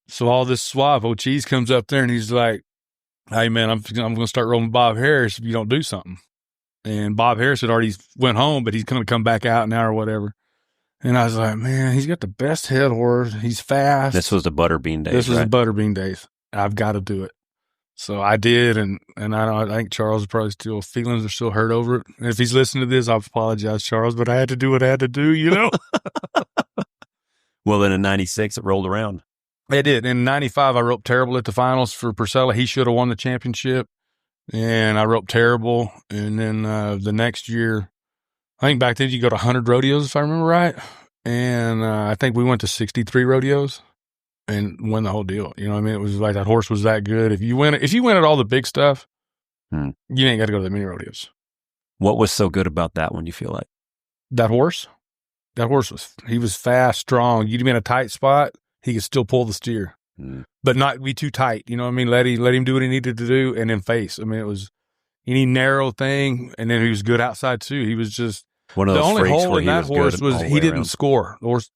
So all this swap, Cheese comes up there, and he's like, hey, man, I'm going to start roping Bob Harris if you don't do something. And Bob Harris had already went home, but he's going to come back out now or whatever. And I was like, man, he's got the best head horse. He's fast. This was the Butterbean days. This was right? the Butterbean days. I've got to do it. So I did, and I think Charles probably feelings are still hurt over it. And if he's listening to this, I apologize, Charles, but I had to do what I had to do, Well, then in 96, it rolled around. It did. In 95, I roped terrible at the finals for Purcella. He should have won the championship, and I roped terrible. And then the next year, I think back then you go to 100 rodeos, if I remember right. And I think we went to 63 rodeos and won the whole deal. You know what I mean? It was like that horse was that good. If you win at all the big stuff, you ain't got to go to the mini rodeos. What was so good about that one, you feel like? That horse he was fast, strong. You'd be in a tight spot, he could still pull the steer, but not be too tight. You know what I mean? Let him do what he needed to do, and then face. I mean, it was any narrow thing, and then he was good outside too. He was just one of those the only freaks hole where in that horse was he didn't around. score. The horse,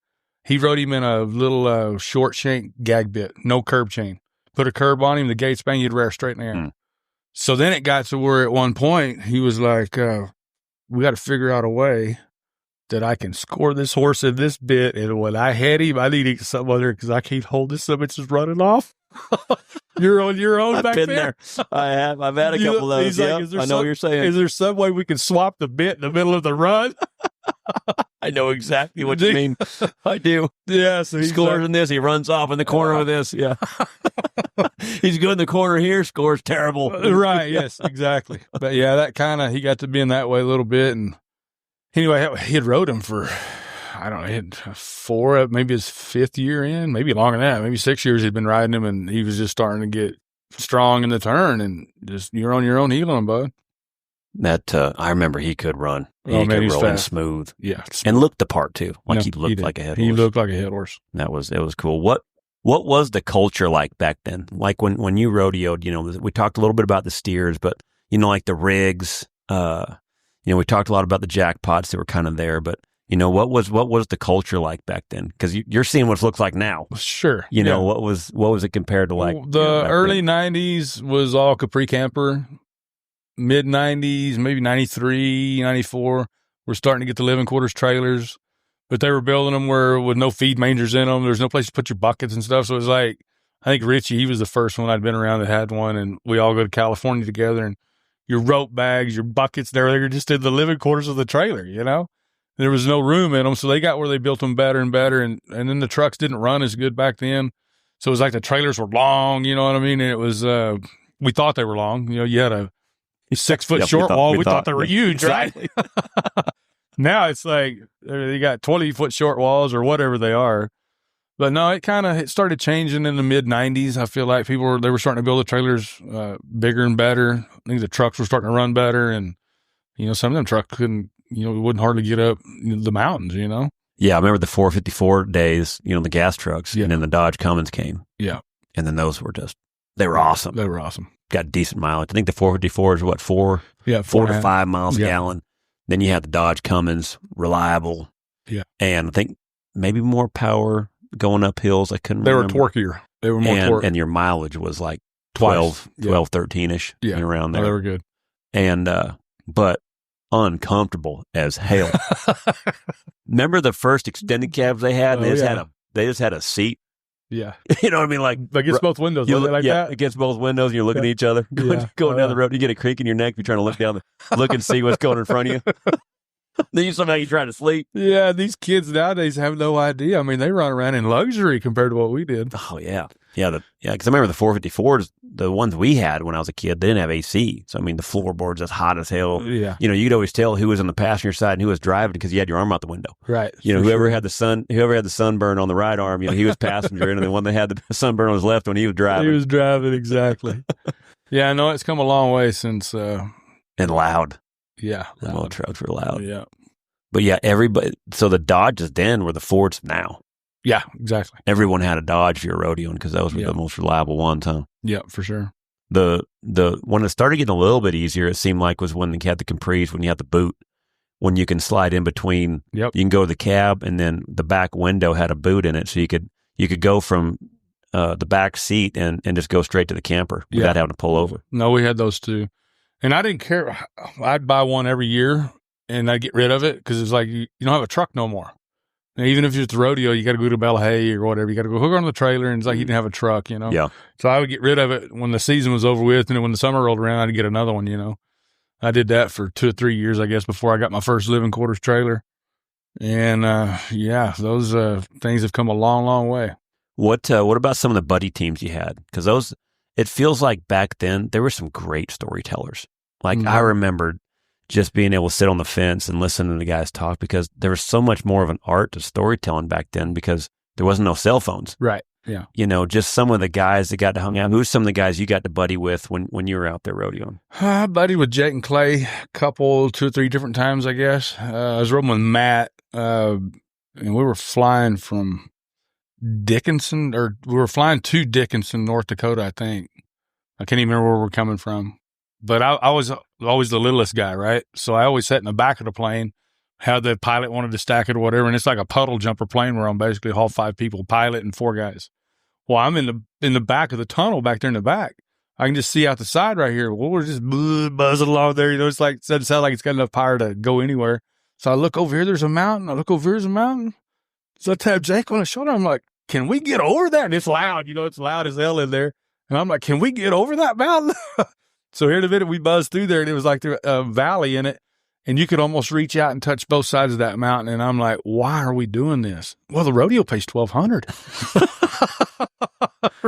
he rode him in a little short shank gag bit, no curb chain. Put a curb on him, the gate span, you'd rear straight in the air. So then it got to where at one point he was like, we got to figure out a way that I can score this horse in this bit. And when I had him, I need to get something other because I can't hold this. So it's just running off. You're on your own back there. I have. I've had a couple of those. He's like, I know what you're saying. Is there some way we can swap the bit in the middle of the run? I know exactly what you mean. I do. Yeah, so He scores in this. He runs off in the corner with this. Yeah. He's good in the corner here. Scores terrible. Right. Yes, exactly. But yeah, that kind of, he got to be in that way a little bit. And anyway, he had rode him for, I don't know, he had 4, maybe his 5th year in, maybe longer than that. Maybe 6 years he'd been riding him, and he was just starting to get strong in the turn, and just, you're on your own heeling him, bud. That I remember he could run. Oh, He man, could he's roll in fast. smooth. Yeah. And looked the part too. Like No, he looked did. like a head He horse. looked like a head horse. It was cool. What was the culture like back then? Like when you rodeoed, we talked a little bit about the steers, but like the rigs, we talked a lot about the jackpots that were kind of there, but what was the culture like back then? Because you're seeing what it looks like now. Sure. What was it compared to like the early then? 90s was all Capri camper. Mid 90s, maybe 93, 94, we're starting to get the living quarters trailers, but they were building them with no feed mangers in them. There's no place to put your buckets and stuff. So it was like, I think Richie, he was the first one I'd been around that had one, and we all go to California together, and your rope bags, your buckets, they're just in the living quarters of the trailer, There was no room in them, so they got where they built them better and better, and then the trucks didn't run as good back then. So it was like the trailers were long, you know what I mean? And it was, we thought they were long. You had a 6-foot short wall. We thought they were huge, exactly. right? Now it's like they got 20-foot short walls or whatever they are. But no, it started changing in the mid 90s. I feel like they were starting to build the trailers bigger and better. I think the trucks were starting to run better, and some of them trucks couldn't, wouldn't hardly get up the mountains. Yeah, I remember the 454 days. The gas trucks, and then the Dodge Cummins came. Yeah, and then those were they were awesome. They were awesome. Got decent mileage. I think the 454 is what, 4 to 5 miles a gallon. Then you had the Dodge Cummins, reliable. Yeah. And I think maybe more power going up hills. I couldn't remember. They were torquier. They were more torque. And your mileage was like 12, 13-ish around there. Oh, they were good. And, but uncomfortable as hell. Remember the first extended cabs they had? They just had a seat. Yeah. You know what I mean? Like against both windows. That? Against both windows, and you're looking at each other. Going down the road, you get a creak in your neck. You're trying to look and see what's going in front of you. Then somehow you try to sleep. Yeah, these kids nowadays have no idea. I mean, they run around in luxury compared to what we did. Oh, yeah. Yeah, because I remember the 454s, the ones we had when I was a kid, they didn't have AC. So, I mean, the floorboards as hot as hell. Yeah. You could always tell who was on the passenger side and who was driving because you had your arm out the window. Right. Whoever had the sunburn on the right arm, he was passenger, and the one that had the sunburn on his left one, he was driving. He was driving, exactly. Yeah, I know it's come a long way since. And loud. Yeah. The little trucks were loud. Yeah. But yeah, so the Dodges then were the Fords now. Yeah, exactly. Everyone had a Dodge if you're rodeoing because those were the most reliable ones, huh? Yeah, for sure. The when it started getting a little bit easier, it seemed like was when they had the Capris, when you had the boot, when you can slide in between. Yep. You can go to the cab, and then the back window had a boot in it, so you could go from the back seat and just go straight to the camper without having to pull over. No, we had those too, and I didn't care. I'd buy one every year, and I'd get rid of it because it's like you don't have a truck no more. And even if it's the rodeo, you got to go to Bellahey or whatever. You got to go hook on the trailer, and it's like you didn't have a truck, Yeah. So I would get rid of it when the season was over with, and then when the summer rolled around, I'd get another one, I did that for 2 or 3 years, I guess, before I got my first living quarters trailer. And, those things have come a long, long way. What about some of the buddy teams you had? Because it feels like back then there were some great storytellers. Like I remembered just being able to sit on the fence and listen to the guys talk because there was so much more of an art to storytelling back then because there wasn't no cell phones. Right. Yeah. Just some of the guys that got to hang out. Who's some of the guys you got to buddy with when you were out there rodeoing? I buddied with Jake and Clay a couple, 2 or 3 different times, I guess. I was roping with Matt, and we were flying from Dickinson, or we were flying to Dickinson, North Dakota, I think. I can't even remember where we're coming from. But I was always the littlest guy, right? So I always sat in the back of the plane, how the pilot wanted to stack it or whatever, and it's like a puddle jumper plane where I'm basically haul 5 people, pilot and 4 guys. Well, I'm in the back of the tunnel back there in the back. I can just see out the side right here. Well, we're just buzzing along there. It's like it sounds like it's got enough power to go anywhere. So I look over here, there's a mountain. I look over here, there's a mountain. So I tap Jake on the shoulder. I'm like, can we get over that? And it's loud, it's loud as hell in there. And I'm like, can we get over that mountain? So here in a minute, we buzzed through there, and it was like a valley in it. And you could almost reach out and touch both sides of that mountain. And I'm like, why are we doing this? Well, the rodeo pays $1,200.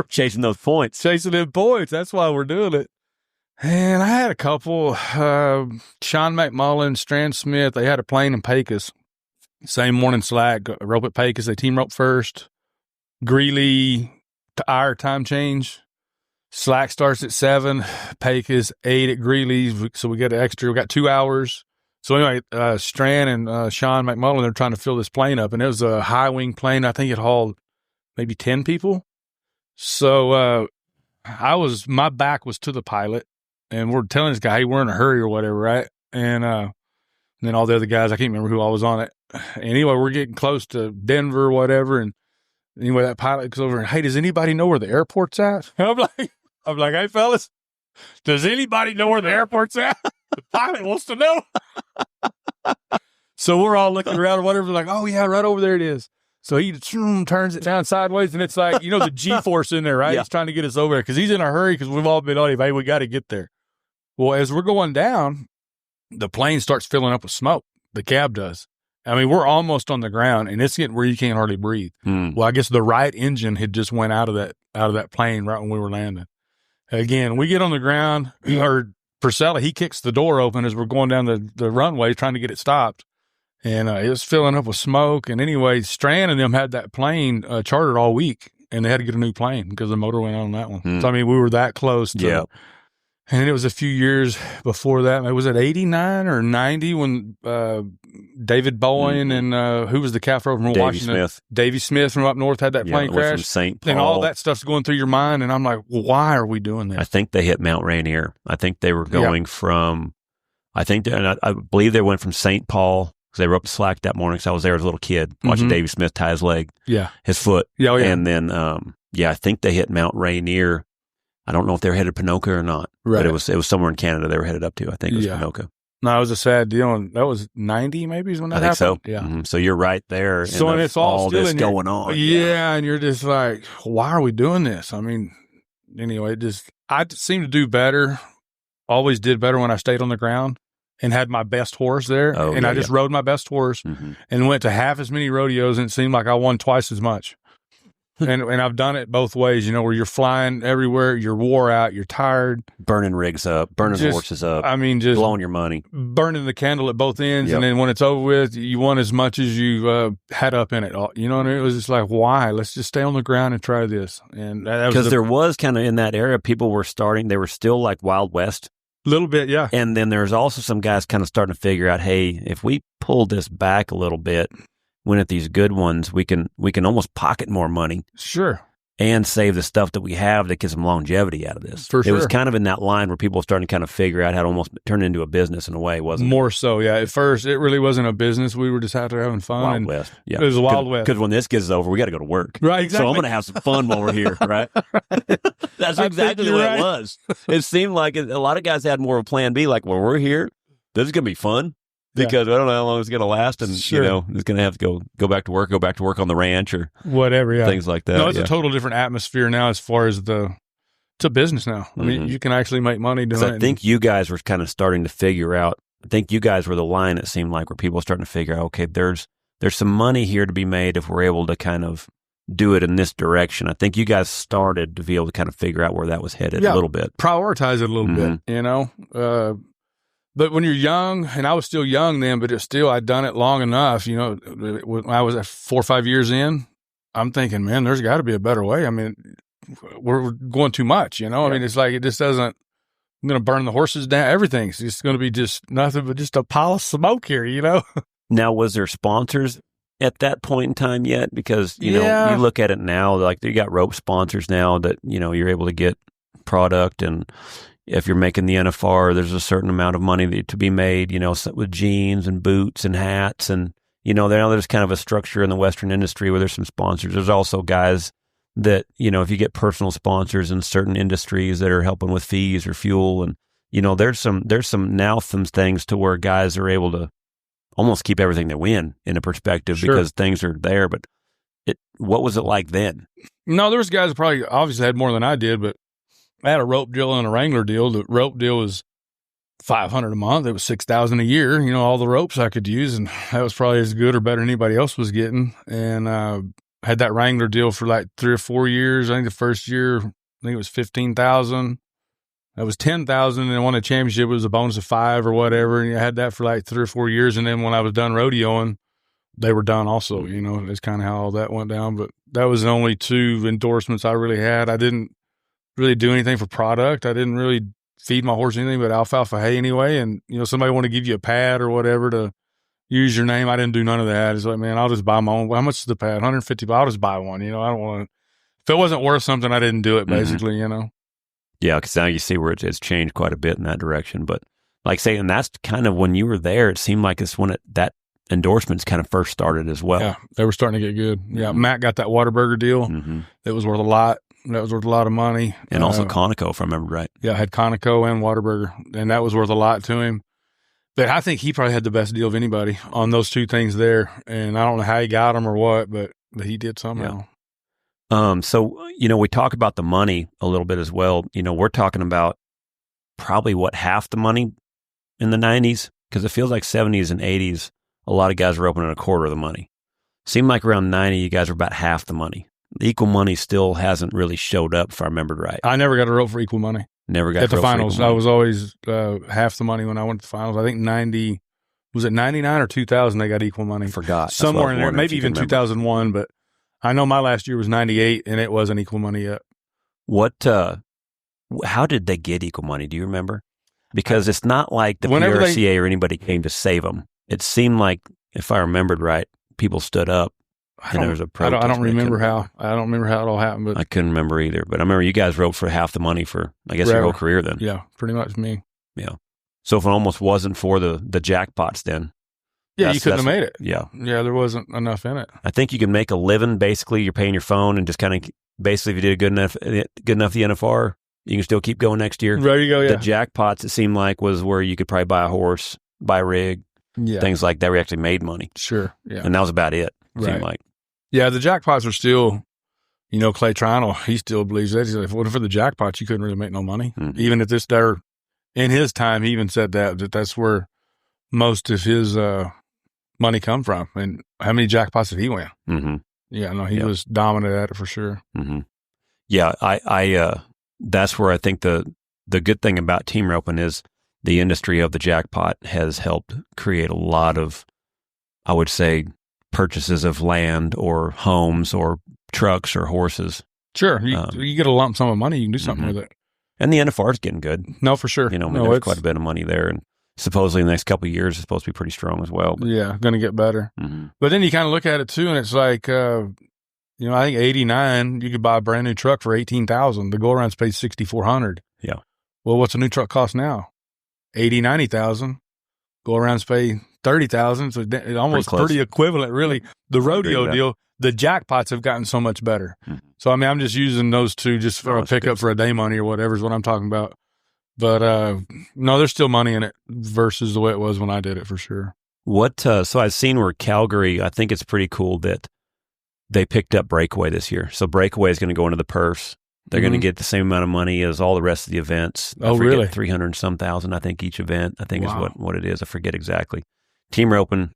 Chasing those points. Chasing them points. That's why we're doing it. And I had a couple, Sean McMullen, Strand Smith. They had a plane in Pecos. Same morning slack, rope at Pecos. They team rope first. Greeley, our time change. Slack starts at 7, Pecos 8 at Greeley's. So we get an extra. We got 2 hours. So anyway, Strand and Sean McMullen, they're trying to fill this plane up, and it was a high wing plane. I think it hauled maybe 10 people. So my back was to the pilot, and we're telling this guy, hey, we're in a hurry or whatever, right? And then all the other guys, I can't remember who all was on it. Anyway, we're getting close to Denver or whatever, and anyway, that pilot goes over and, hey, does anybody know where the airport's at? I'm like, hey, fellas, does anybody know where the airport's at? The pilot wants to know. So we're all looking around or whatever, like, oh, yeah, right over there it is. So he turns it down sideways, and it's like, the G-force in there, right? Yeah. He's trying to get us over there because he's in a hurry because we've all been on him. Hey, we got to get there. Well, as we're going down, the plane starts filling up with smoke. The cab does. I mean, we're almost on the ground, and it's getting where you can't hardly breathe. Well, I guess the right engine had just went out of that plane right when we were landing. Again, we get on the ground. We heard Purcella, he kicks the door open as we're going down the runway trying to get it stopped. And it was filling up with smoke. And anyway, Strand and them had that plane chartered all week, and they had to get a new plane because the motor went out on that one. So, I mean, we were that close to. Yeah. And it was a few years before that. It was at 89 or 90 when David Bowen and who was the calf rower from Washington? Davey Smith from up north had that plane crash. From St. Paul. And all that stuff's going through your mind. And I'm like, well, why are we doing this? I think they hit Mount Rainier. I think they were going from, I believe they went from St. Paul because they were up the slack that morning because I was there as a little kid watching Davey Smith tie his leg. Yeah. His foot. Yeah. And then, I think they hit Mount Rainier. I don't know if they were headed to Ponoka or not, but it was somewhere in Canada they were headed up to. I think it was Ponoka. No, it was a sad deal. And that was 90 maybe is when that happened. So. Yeah. So you're right there. So and it's all still this going on. Yeah. And you're just like, why are we doing this? I mean, anyway, I seem to do better. Always did better when I stayed on the ground and had my best horse there. I just rode my best horse and went to half as many rodeos, and it seemed like I won twice as much. And I've done it both ways, where you're flying everywhere, you're wore out, you're tired. Burning rigs up, burning horses up. I mean, just blowing your money. Burning the candle at both ends. And then when it's over with, you want as much as you had up in it. You know what I mean? It was just like, why? Let's just stay on the ground and try this. And because there was kind of in that area, people were they were still like Wild West. A little bit, yeah. And then there's also some guys kind of starting to figure out, hey, if we pull this back a little bit, win at these good ones, we can almost pocket more money. Sure. And save the stuff that we have that gets some longevity out of this. For sure. It was kind of in that line where people were starting to kind of figure out how to almost turn it into a business in a way, wasn't it? More so, yeah. At first, it really wasn't a business. We were just out there having fun. Wild West. Yeah. It was Wild West. Because when this gets over, we got to go to work. Right, exactly. So I'm going to have some fun while we're here, right? That's exactly the way it was. It seemed like a lot of guys had more of a plan B, like, well, we're here. This is going to be fun. Because I don't know how long it's going to last, and it's going to have to go back to work on the ranch or whatever, things like that. No, it's a total different atmosphere now as far as it's a business now. I mean, you can actually make money doing it. I think you guys were kind of starting to figure out. I think you guys were the line. It seemed like where people were starting to figure out, okay, there's some money here to be made if we're able to kind of do it in this direction. I think you guys started to be able to kind of figure out where that was headed a little bit, prioritize it a little bit, But when you're young, and I was still young then, but I'd done it long enough, when I was at 4 or 5 years in, I'm thinking, man, there's got to be a better way. I mean, we're going too much, I mean, it's like, it just doesn't, I'm going to burn the horses down. Everything's just going to be just nothing but just a pile of smoke here, Now, was there sponsors at that point in time yet? Because, you look at it now, like you got rope sponsors now that, you're able to get product, and if you're making the NFR, there's a certain amount of money to be made, with jeans and boots and hats. And, there's kind of a structure in the Western industry where there's some sponsors. There's also guys that, if you get personal sponsors in certain industries that are helping with fees or fuel. And, there's some things to where guys are able to almost keep everything they win in a perspective because things are there. But what was it like then? No, there was guys that probably obviously had more than I did, but I had a rope deal and a Wrangler deal. The rope deal was $500 a month. It was $6,000 a year, you know, all the ropes I could use. And that was probably as good or better than anybody else was getting. And, had that Wrangler deal for like 3 or 4 years. I think the first year, I think it was $15,000. That was $10,000, and then won a championship. It was a bonus of $5 or whatever. And I had that for like 3 or 4 years. And then when I was done rodeoing, they were done also. You know, that's kind of how all that went down. But that was the only 2 endorsements I really had. I didn't really do anything for product. I didn't really feed my horse anything but alfalfa hay anyway. And, you know, somebody want to give you a pad or whatever to use your name. I didn't do none of that. It's like, man, I'll just buy my own. How much is the pad? $150. I'll just buy one. You know, I don't want to. If it wasn't worth something, I didn't do it, basically, you know. Yeah, because now you see where it's changed quite a bit in that direction. But like saying, and that's kind of when you were there, it seemed like it's when that endorsements kind of first started as well. Yeah, they were starting to get good. Yeah, Matt got that Whataburger deal. That was worth a lot. That was worth a lot of money. And also Conoco, if I remember right. Yeah, I had Conoco and Whataburger, and that was worth a lot to him. But I think he probably had the best deal of anybody on those 2 things there. And I don't know how he got them or what, but he did somehow. Yeah. So, you know, we talk about the money a little bit as well. You know, we're talking about probably half the money in the 90s, because it feels like 70s and 80s, a lot of guys were opening a quarter of the money. Seemed like around 90, you guys were about half the money. The equal money still hasn't really showed up, if I remembered right. I never got a rope for equal money. Never got at the finals. I was always half the money when I went to the finals. I think 90, was it 99 or 2000? They got equal money. Forgot somewhere in there, maybe even 2001. But I know my last year was 98, and it wasn't equal money yet. What? How did they get equal money? Do you remember? Because it's not like the PRCA or anybody came to save them. It seemed like, if I remembered right, people stood up. And there was a protest. I don't remember how. I don't remember how it all happened. But I couldn't remember either. But I remember you guys roped for half the money for, I guess, your whole career then. Yeah, pretty much me. Yeah. So if it almost wasn't for the jackpots then. Yeah, you couldn't have made it. Yeah. Yeah, there wasn't enough in it. I think you can make a living, basically. You're paying your phone and just kind of, basically, if you did good enough the NFR, you can still keep going next year. There you go, yeah. The jackpots, it seemed like, was where you could probably buy a horse, buy a rig, things like that. We actually made money. Sure, yeah. And that was about it seemed like. Yeah, the jackpots are still, you know, Clay Trinal, he still believes that. He's like, if it wasn't for the jackpots, you couldn't really make no money. Even at this, in his time, he even said that's where most of his money come from. And how many jackpots did he win? Yeah, no, he was dominant at it for sure. Yeah, I that's where I think the good thing about team roping is the industry of the jackpot has helped create a lot of, I would say, purchases of land or homes or trucks or horses. Sure. You get a lump sum of money, you can do something with it. And the NFR is getting good. No, for sure. You know, there's quite a bit of money there. And supposedly in the next couple of years, it's supposed to be pretty strong as well. But. Yeah, going to get better. But then you kind of look at it too, and it's like, you know, I think 89, you could buy a brand new truck for $18,000. The go-around's paid $6,400. Yeah. Well, what's a new truck cost now? $90,000. Go-around's pay $30,000, so it's almost pretty equivalent, really. The rodeo deal, the jackpots have gotten so much better. So, I mean, I'm just using those 2 just for a pickup for a day money or whatever is what I'm talking about. But, no, there's still money in it versus the way it was when I did it, for sure. So I've seen where Calgary, I think it's pretty cool that they picked up Breakaway this year. So Breakaway is going to go into the purse. They're going to get the same amount of money as all the rest of the events. Really? 300 and some thousand, I think, each event, I think is what it is. I forget exactly. Team roping,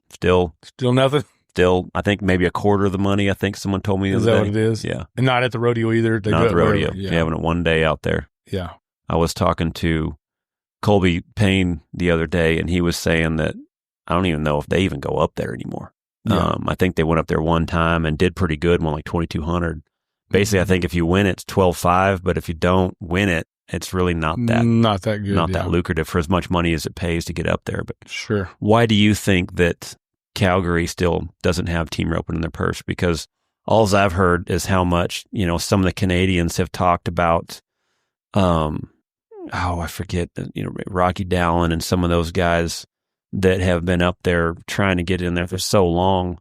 still nothing. Still, I think maybe a quarter of the money. I think someone told me. Is that what it is? Yeah, and not at the rodeo either. Not at the rodeo. Yeah, having it one day out there. Yeah, I was talking to Colby Payne the other day, and he was saying that I don't even know if they even go up there anymore. Yeah. I think they went up there one time and did pretty good, won like 2,200. Basically, I think if you win it, it's 12.5, but if you don't win it, it's really not that good, that lucrative for as much money as it pays to get up there. But sure, why do you think that Calgary still doesn't have team roping in their purse? Because all I've heard is how much, you know, some of the Canadians have talked about. I forget, you know, Rocky Dallin and some of those guys that have been up there trying to get in there for so long.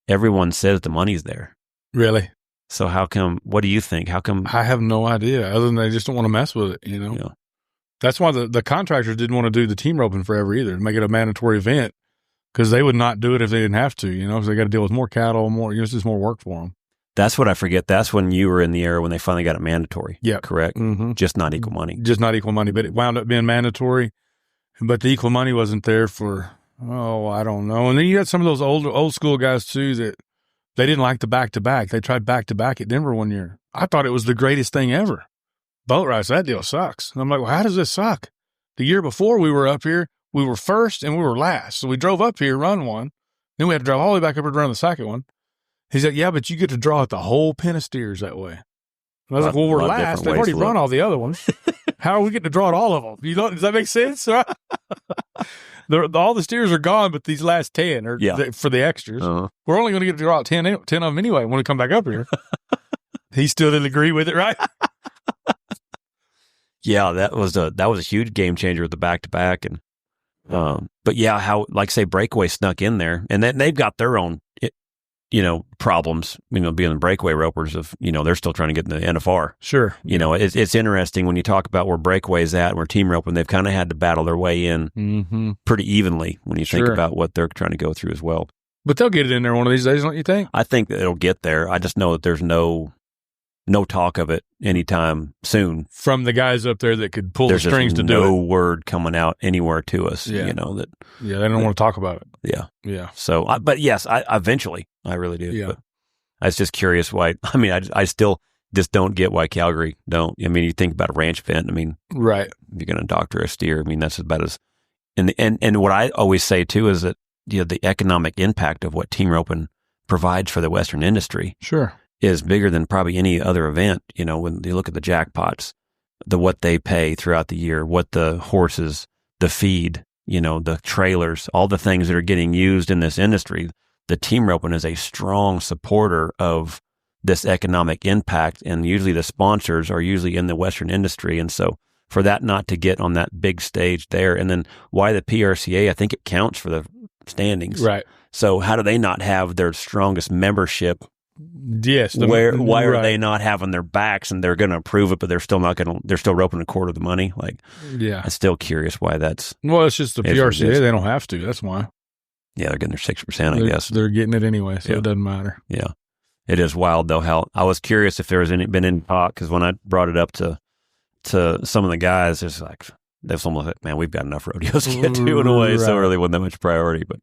Everyone says the money's there. Really? So how come, what do you think? How come? I have no idea, other than they just don't want to mess with it, you know? Yeah. That's why the contractors didn't want to do the team roping forever either, make it a mandatory event, because they would not do it if they didn't have to, you know, because they got to deal with more cattle, it's just more work for them. That's what I forget. That's when you were in the era when they finally got it mandatory. Yeah. Correct? Just not equal money. Just not equal money, but it wound up being mandatory. but the equal money wasn't there for, I don't know. And then you had some of those old school guys too that they didn't like the back-to-back. They tried back-to-back at Denver one year. I thought it was the greatest thing ever. Boat race, that deal sucks. And I'm like, well, how does this suck? The year before we were up here, we were first and we were last. So we drove up here, run one. Then we had to drive all the way back up here to run the second one. He said, yeah, but you get to draw out the whole pen of steers that way. And I was like, well, we're last. They've already run all the other ones. How are we getting to draw at all of them? Does that make sense? All the steers are gone, but these last 10 are for the extras. Uh-huh. We're only going to get to draw out 10 of them anyway when we come back up here. He still didn't agree with it, right? Yeah, that was a huge game changer with the back-to-back. And but yeah, how, like say, breakaway snuck in there, and then they've got their own problems, being the breakaway ropers of, they're still trying to get in the NFR. Sure. It's interesting when you talk about where breakaway's at, where team roping, they've kind of had to battle their way in pretty evenly when you think about what they're trying to go through as well. But they'll get it in there one of these days, don't you think? I think that it'll get there. I just know that there's no talk of it anytime soon. From the guys up there that could pull the strings to do it. There's no word coming out anywhere to us, that. Yeah, they don't want to talk about it. Yeah. Yeah. So, but yes, I eventually, I really do. Yeah. But I was just curious why, I still just don't get why Calgary don't. You think about a ranch pen. Right. If you're going to doctor a steer, that's about as, and what I always say too is that, the economic impact of what team roping provides for the Western industry. Sure. Is bigger than probably any other event. When you look at the jackpots, what they pay throughout the year, what the horses, the feed, the trailers, all the things that are getting used in this industry, the team roping is a strong supporter of this economic impact. And usually the sponsors are usually in the Western industry. And so for that not to get on that big stage there, and then why the PRCA, I think it counts for the standings. Right. So how do they not have their strongest membership? Yes. Why are they not having their backs, and they're going to approve it, but they're still roping a quarter of the money? I'm still curious why that's. Well, it's just the PRCA. They don't have to. That's why. Yeah, they're getting their 6%, I guess. They're getting it anyway, so it doesn't matter. Yeah. It is wild, though, how I was curious if there was been any talk, because when I brought it up to some of the guys, it's like, they're almost like, man, we've got enough rodeos to get to in a way, so it really wasn't that much priority. But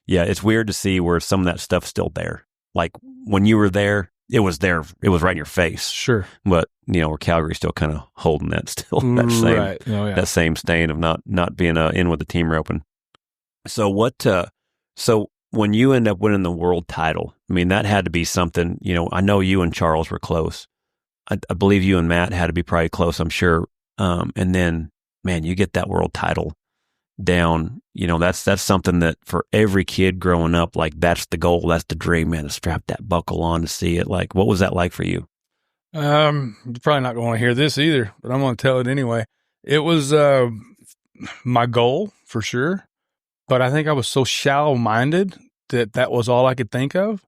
yeah, it's weird to see where some of that stuff's still there. Like when you were there, it was there. It was right in your face. Sure. But, where Calgary's still kind of holding that still, that same stain of not being in with the team roping. So so when you end up winning the world title, that had to be something, I know you and Charles were close. I believe you and Matt had to be probably close, I'm sure. And then, man, you get that world title down, that's something that for every kid growing up, that's the goal, that's the dream, man, to strap that buckle on to see it. What was that like for you? You're probably not going to hear this either, but I'm going to tell it anyway. It was my goal for sure, but I think I was so shallow-minded that was all I could think of,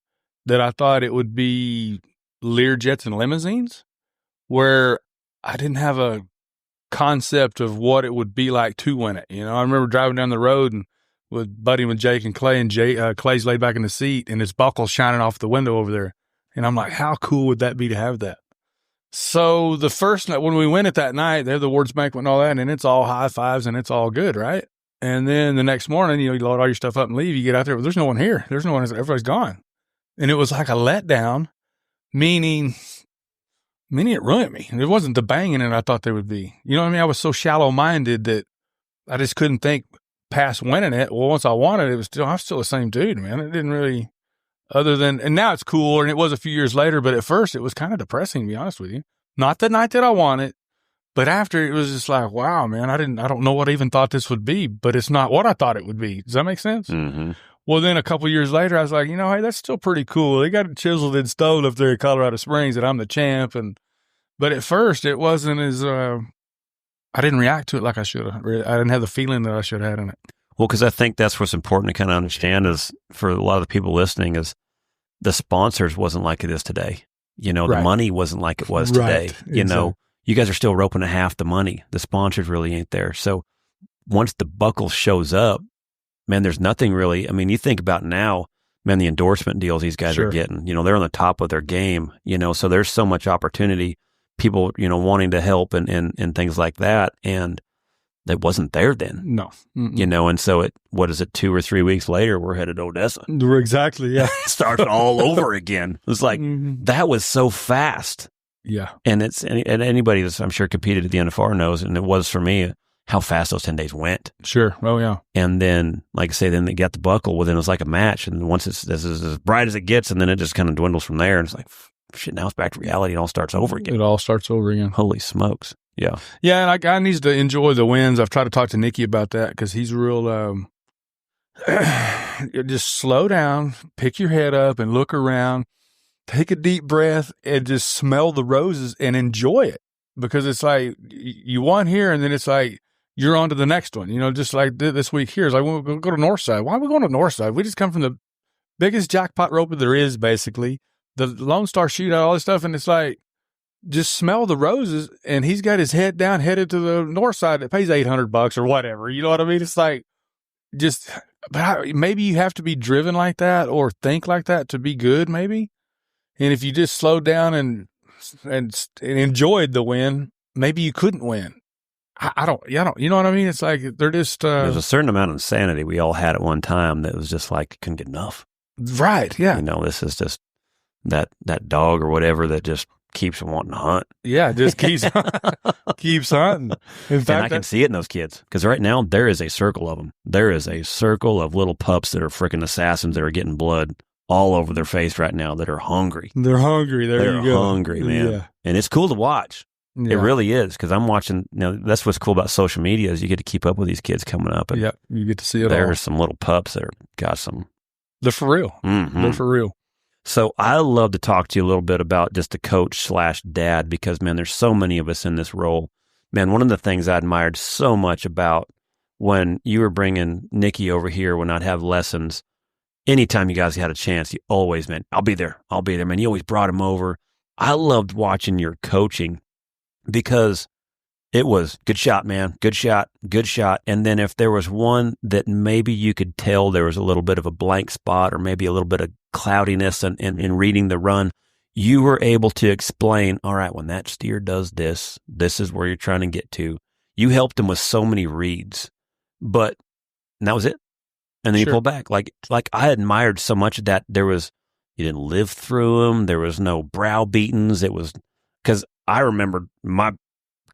that I thought it would be Lear jets and limousines, where I didn't have a concept of what it would be like to win it. I remember driving down the road and with Jake and Clay, and Clay's laid back in the seat and his buckle's shining off the window over there. And I'm like, how cool would that be to have that? So the first night when we win it that night, they have the awards banquet and all that, and it's all high fives and it's all good, right? And then the next morning, you load all your stuff up and leave. You get out there, there's no one here. There's no one. Everybody's gone. And it was like a letdown, meaning it ruined me. It wasn't the banging that I thought they would be. You know what I mean? I was so shallow-minded that I just couldn't think past winning it. Well, once I won it, I'm still the same dude, man. It didn't really, and now it's cool, and it was a few years later, but at first it was kind of depressing, to be honest with you. Not the night that I won it, but after it was just like, wow, man, I don't know what I even thought this would be, but it's not what I thought it would be. Does that make sense? Mm-hmm. Well, then a couple years later, I was like, hey, that's still pretty cool. They got it chiseled in stone up there in Colorado Springs that I'm the champ. But at first, it wasn't as, I didn't react to it like I should have. I didn't have the feeling that I should have had in it. Well, because I think that's what's important to kind of understand is for a lot of the people listening is the sponsors wasn't like it is today. The money wasn't like it was today. Exactly. You guys are still roping at half the money. The sponsors really ain't there. So once the buckle shows up, man, there's nothing really. You think about now, man, the endorsement deals these guys are getting, they're on the top of their game, so there's so much opportunity, people, wanting to help and things like that. And that wasn't there then. No. Mm-mm. You know, and so what is it, 2 or 3 weeks later, we're headed to Odessa. Exactly, yeah. It starts all over again. It's like, that was so fast. Yeah. And and anybody that's, I'm sure, competed at the NFR knows, and it was for me, how fast those 10 days went. Sure. Oh, yeah. And then, like I say, then they got the buckle. Well, then it was like a match. And once this is as bright as it gets, and then it just kind of dwindles from there. And it's like, shit, now it's back to reality. It all starts over again. It all starts over again. Holy smokes. Yeah. Yeah, and I needs to enjoy the wins. I've tried to talk to Nicky about that because he's real, just slow down, pick your head up and look around, take a deep breath and just smell the roses and enjoy it. Because it's like you won here and then it's like you're on to the next one. You know, just like this week here. It's like, we'll go to Northside. Why are we going to Northside? We just come from the biggest jackpot roper there is, basically. The LoneStar Shootout, all this stuff. And it's like, just smell the roses. And he's got his head down, headed to the north side that pays $800 or whatever. You know what I mean? It's like, maybe you have to be driven like that or think like that to be good, maybe. And if you just slowed down and enjoyed the win, maybe you couldn't win. I don't, you know what I mean? It's like, they're just, there's a certain amount of insanity we all had at one time that was just like, couldn't get enough. Right. Yeah. You know, this is just that dog or whatever that just keeps wanting to hunt. Yeah. Just keeps hunting. In fact, and I can see it in those kids because right now there is a circle of them. There is a circle of little pups that are freaking assassins that are getting blood all over their face right now that are hungry. They're hungry. They're hungry, man. Yeah. And it's cool to watch. Yeah. It really is, because I'm watching, you know, that's what's cool about social media is you get to keep up with these kids coming up. And yeah, you get to see it there's some little pups that got some. They're for real. Mm-hmm. They're for real. So I love to talk to you a little bit about just the coach/dad because, man, there's so many of us in this role. Man, one of the things I admired so much about when you were bringing Nicky over here when I'd have lessons, anytime you guys had a chance, you always, man, I'll be there, man. You always brought him over. I loved watching your coaching because it was good shot, man, good shot. And then if there was one that maybe you could tell there was a little bit of a blank spot or maybe a little bit of cloudiness in reading the run, you were able to explain, all right, when that steer does this, this is where you're trying to get to. You helped him with so many reads, and that was it. And then you pull back. Like I admired so much of that. You didn't live through them. There was no browbeatings. It was because I remember my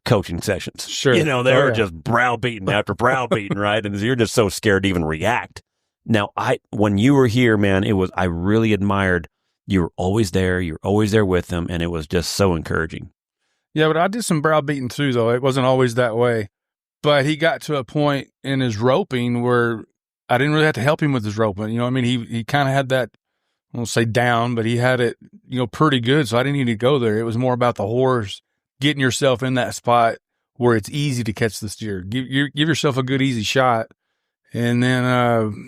coaching sessions. Sure. You know, they were just browbeating after browbeating, right? And you're just so scared to even react. Now, when you were here, man, I really admired you were always there. You were always there with them. And it was just so encouraging. Yeah, but I did some browbeating too, though. It wasn't always that way. But he got to a point in his roping where I didn't really have to help him with his roping. You know what I mean? He kind of had that, I won't say down, but he had it, you know, pretty good. So I didn't need to go there. It was more about the horse, getting yourself in that spot where it's easy to catch the steer. Give yourself a good, easy shot. And then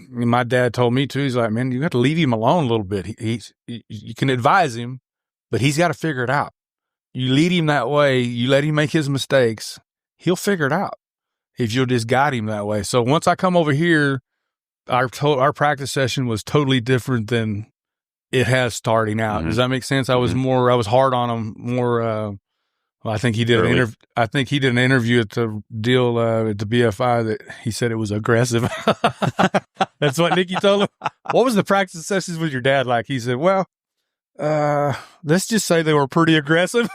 my dad told me too, he's like, man, you have to leave him alone a little bit. You can advise him, but he's got to figure it out. You lead him that way, you let him make his mistakes, he'll figure it out if you'll just guide him that way. So once I come over here, our practice session was totally different than it has starting out. Mm-hmm. Does that make sense? I was hard on him more. I think he did an interview at the deal at the BFI that he said it was aggressive. That's what Nicky told him. What was the practice sessions with your dad like? He said, well, let's just say they were pretty aggressive.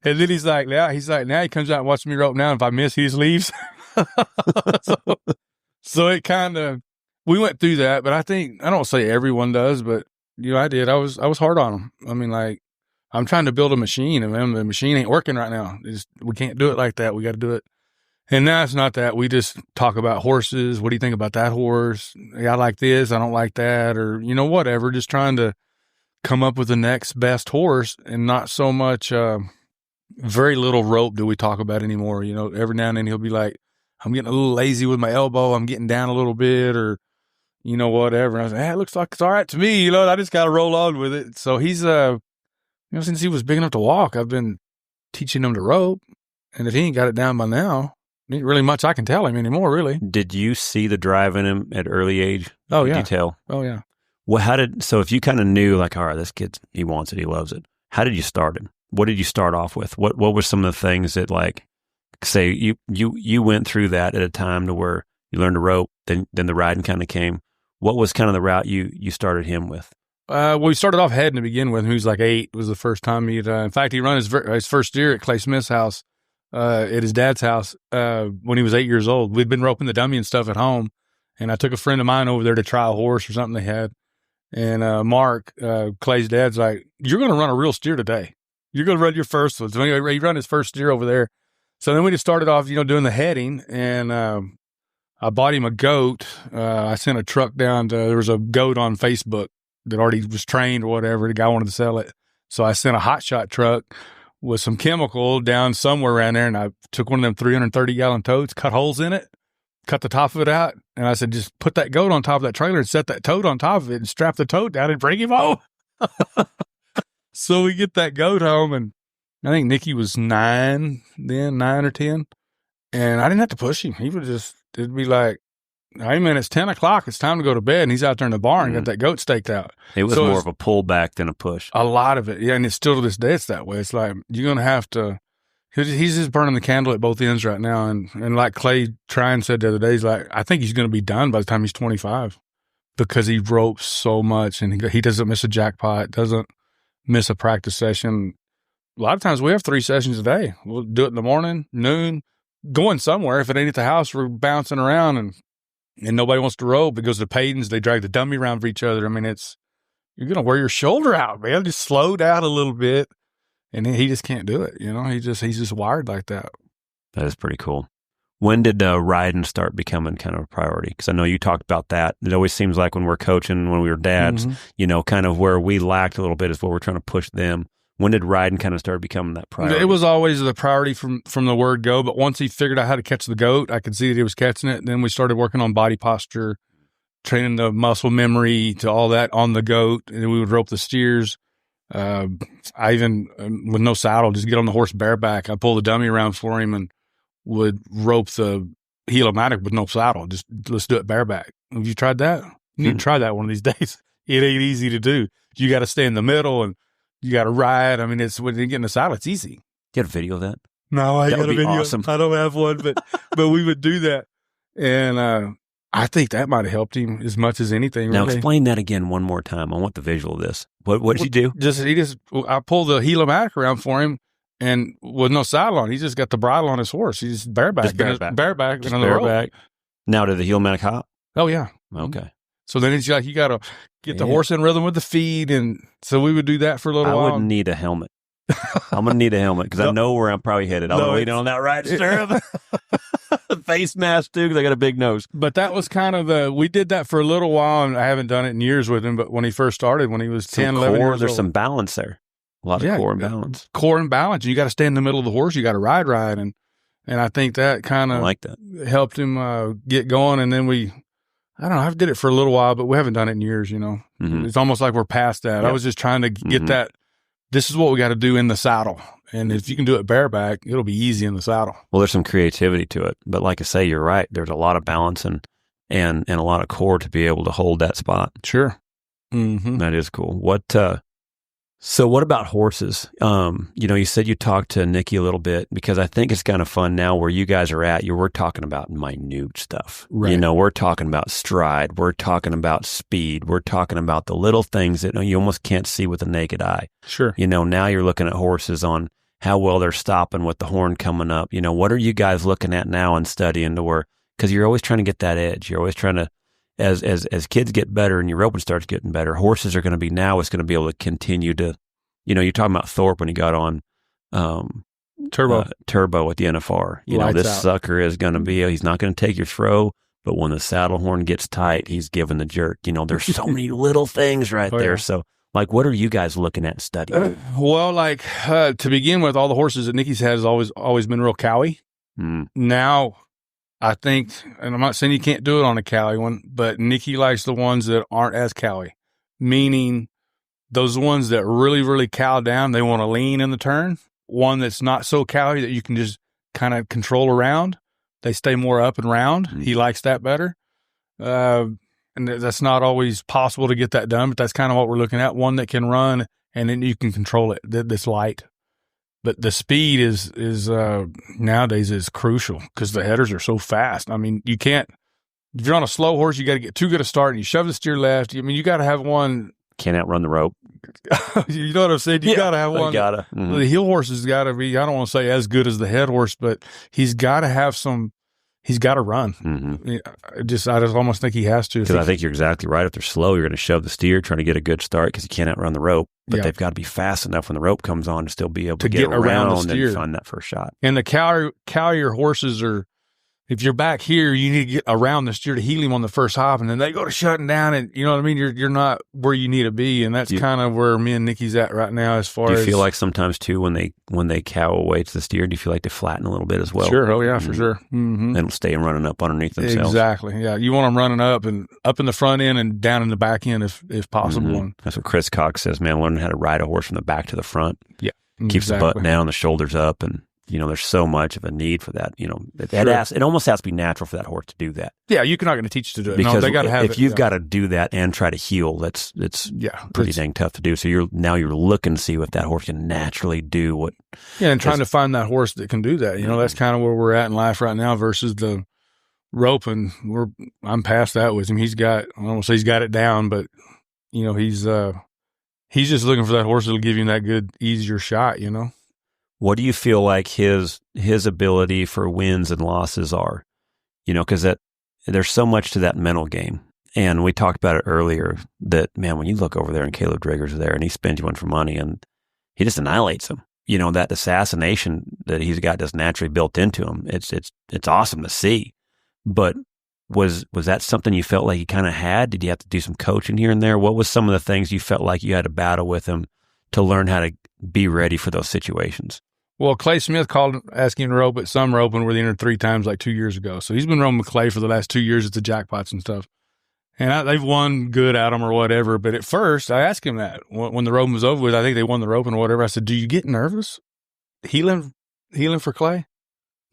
And then he's like, now he comes out and watches me rope now. And if I miss, he just leaves. So it kind of, we went through that, but I don't say everyone does, but you know, I did. I was hard on him. I mean, like, I'm trying to build a machine and the machine ain't working right now. We can't do it like that. We got to do it. And now it's not that. We just talk about horses. What do you think about that horse? Yeah, I like this. I don't like that. Or, you know, whatever. Just trying to come up with the next best horse and not so much, very little rope do we talk about anymore. You know, every now and then he'll be like, I'm getting a little lazy with my elbow. I'm getting down a little bit or, you know, whatever. And I was like, it looks like it's all right to me. You know, I just got to roll on with it. So he's, you know, since he was big enough to walk, I've been teaching him to rope. And if he ain't got it down by now, there ain't really much I can tell him anymore, really. Did you see the drive in him at early age? Oh, yeah. Did you tell? Oh, yeah. Well, so if you kind of knew, like, all right, this kid, he wants it, he loves it. How did you start him? What did you start off with? What were some of the things that, like, say you went through that at a time to where you learned to rope, then the riding kind of came. What was kind of the route you started him with? Well, we started off heading to begin with. He was like 8. It was the first time he'd, in fact, he run his first steer at Clay Smith's house, at his dad's house, when he was 8 years old. We'd been roping the dummy and stuff at home, and I took a friend of mine over there to try a horse or something they had. And Mark, Clay's dad's like, "You're going to run a real steer today. You're going to run your first one." So anyway, he run his first steer over there. So then we just started off, doing the heading, and I bought him a goat. I sent a truck down to, there was a goat on Facebook that already was trained or whatever. The guy wanted to sell it. So I sent a hot shot truck with some chemical down somewhere around there, and I took one of them 330-gallon totes, cut holes in it, cut the top of it out, and I said, just put that goat on top of that trailer and set that tote on top of it and strap the tote down and bring him home. So we get that goat home, and I think Nicky was 9 or 10, and I didn't have to push him. He would just, it'd be like, "Hey, man, it's 10 o'clock. It's time to go to bed." And he's out there in the barn, got that goat staked out. It was more of a pullback than a push. A lot of it. Yeah. And it's still to this day, it's that way. It's like, you're going to have to, he's just burning the candle at both ends right now. And like Clay Trine said the other day, he's like, I think he's going to be done by the time he's 25 because he ropes so much and he doesn't miss a jackpot, doesn't miss a practice session. A lot of times we have 3 sessions a day. We'll do it in the morning, noon, going somewhere. If it ain't at the house, we're bouncing around and nobody wants to rope. It goes to Payton's. They drag the dummy around for each other. I mean, you're going to wear your shoulder out, man. Just slow down a little bit. And he just can't do it. He's just wired like that. That is pretty cool. When did riding start becoming kind of a priority? Because I know you talked about that. It always seems like when we're coaching, when we were dads, kind of where we lacked a little bit is what we're trying to push them. When did riding kind of start becoming that priority? It was always the priority from the word go, but once he figured out how to catch the goat, I could see that he was catching it. Then we started working on body posture, training the muscle memory to all that on the goat, and we would rope the steers. I even, with no saddle, just get on the horse bareback. I pull the dummy around for him and would rope the helomatic with no saddle. Just let's do it bareback. Have you tried that? You need to try that one of these days. It ain't easy to do. You got to stay in the middle and you got to ride. I mean, it's when you get in the saddle, it's easy. You got a video of that? No, I got a video. Awesome. I don't have one, but we would do that. And I think that might have helped him as much as anything. Now really. Explain that again one more time. I want the visual of this. What did you do? I pulled the helomatic around for him, and with no saddle on, he just got the bridle on his horse. He's just bareback. Bareback. Just bareback. Now, did the helomatic hop? Oh, yeah. Okay. So then it's like you got to get the horse in rhythm with the feed, and so we would do that for a little while. I wouldn't need a helmet. I'm going to need a helmet because I know where I'm probably headed. I'm leaning on that right stirrup. Face mask, too, because I got a big nose. But that was kind of we did that for a little while, and I haven't done it in years with him, but when he first started, when he was 10, 11 years old. There's some balance there. A lot of core and balance. Core and balance. You got to stay in the middle of the horse. You got to ride. And I think that kind of helped him get going. And then I don't know, I did it for a little while, but we haven't done it in years, Mm-hmm. It's almost like we're past that. Yep. I was just trying to get that. This is what we got to do in the saddle. And if you can do it bareback, it'll be easy in the saddle. Well, there's some creativity to it. But like I say, you're right. There's a lot of balance and a lot of core to be able to hold that spot. Sure. Mm-hmm. That is cool. So what about horses? You said you talked to Nicky a little bit because I think it's kind of fun now where you guys are at. We're talking about minute stuff. Right. We're talking about stride. We're talking about speed. We're talking about the little things that you almost can't see with the naked eye. Sure. Now you're looking at horses on how well they're stopping with the horn coming up. What are you guys looking at now and studying to where, because you're always trying to get that edge. You're always trying to, as kids get better and your roping starts getting better, horses are going to be able to continue to, you're talking about Thorpe when he got on turbo at the NFR. This sucker is going to be, he's not going to take your throw, but when the saddle horn gets tight, he's giving the jerk. There's so many little things right there. Yeah. So, what are you guys looking at studying? To begin with, all the horses that Nicky's had has always been real cowy. Now, I think, and I'm not saying you can't do it on a cowy one, but Nicky likes the ones that aren't as cowy, meaning those ones that really, really cow down, they want to lean in the turn. One that's not so cowy that you can just kind of control around. They stay more up and round. He likes that better. And that's not always possible to get that done, but that's kind of what we're looking at. One that can run and then you can control it, that's light. But the speed is nowadays is crucial because the headers are so fast. I mean, you can't, if you're on a slow horse, you got to get too good a start and you shove the steer left. I mean, you got to have one. Can't outrun the rope. You know what I'm saying? You got to have one. Mm-hmm. The heel horse has got to be, I don't want to say as good as the head horse, but he's got to have he's got to run. Mm-hmm. I just almost think he has to. Because I think you're exactly right. If they're slow, you're going to shove the steer trying to get a good start because you can't outrun the rope. But they've got to be fast enough when the rope comes on to still be able to get around the steer and find that first shot. And the Cowyer horses are, if you're back here, you need to get around the steer to heel him on the first hop, and then they go to shutting down, and you know what I mean? You're not where you need to be, and that's kind of where me and Nicky's at right now as far as... Do you feel like sometimes, too, when they cow away to the steer, do you feel like they flatten a little bit as well? Sure. Oh, yeah, for sure. Mm-hmm. And stay and running up underneath themselves. Exactly. Yeah. You want them running up and up in the front end and down in the back end if possible. Mm-hmm. That's what Chris Cox says, man, learning how to ride a horse from the back to the front. Yeah. Keeps the butt down, the shoulders up, and... You know, there's so much of a need for that. You know, it almost has to be natural for that horse to do that. Yeah, you're not going to teach to do it. Because they got to have if you've got to do that and try to heel, it's pretty dang tough to do. So you're looking to see what that horse can naturally do. What? Yeah, and trying to find that horse that can do that. You know, that's kind of where we're at in life right now versus the roping. I'm past that with him. I don't want to say he's got it down, but you know, he's just looking for that horse that'll give him that good, easier shot. You know. What do you feel like his ability for wins and losses are? You know, because there's so much to that mental game. And we talked about it earlier that, man, when you look over there and Kaleb Driggers is there and he spends you one for money and he just annihilates them. You know, that assassination that he's got just naturally built into him. It's awesome to see. But was that something you felt like you kind of had? Did you have to do some coaching here and there? What was some of the things you felt like you had to battle with him to learn how to be ready for those situations? Well, Clay Smith called asking to rope at some roping where they entered 3 times like 2 years ago. So he's been roping with Clay for the last 2 years at the Jackpots and stuff. And they've won good at them or whatever. But at first, I asked him that. When the roping was over with, I think they won the roping or whatever. I said, do you get nervous healing for Clay?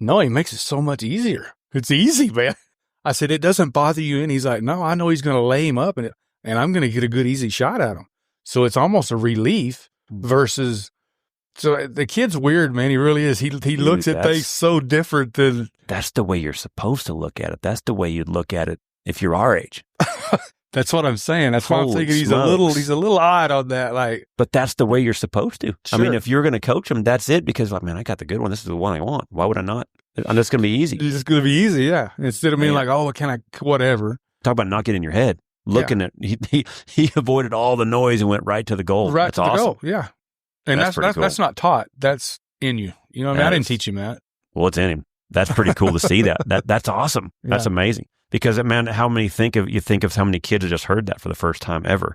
No, he makes it so much easier. It's easy, man. I said, it doesn't bother you. And he's like, no, I know he's going to lay him up and I'm going to get a good, easy shot at him. So it's almost a relief versus... So the kid's weird, man. He really is. He looks at things so different than... That's the way you're supposed to look at it. That's the way you'd look at it if you're our age. That's what I'm saying. That's why I'm thinking he's a little odd on that. Like, but that's the way you're supposed to. Sure. I mean, if you're going to coach him, that's it. Because, like, man, I got the good one. This is the one I want. Why would I not? And it's going to be easy. It's just going to be easy, yeah. Instead of being like, oh, can I, whatever. Talk about not getting in your head. Looking at, he avoided all the noise and went right to the goal. Right that's to awesome. the goal, yeah. And that's cool. That's not taught. That's in you. You know what I mean? I didn't teach him that. Well, it's in him. That's pretty cool to see that. That's awesome. Yeah. That's amazing. Because, man, how many think of how many kids have just heard that for the first time ever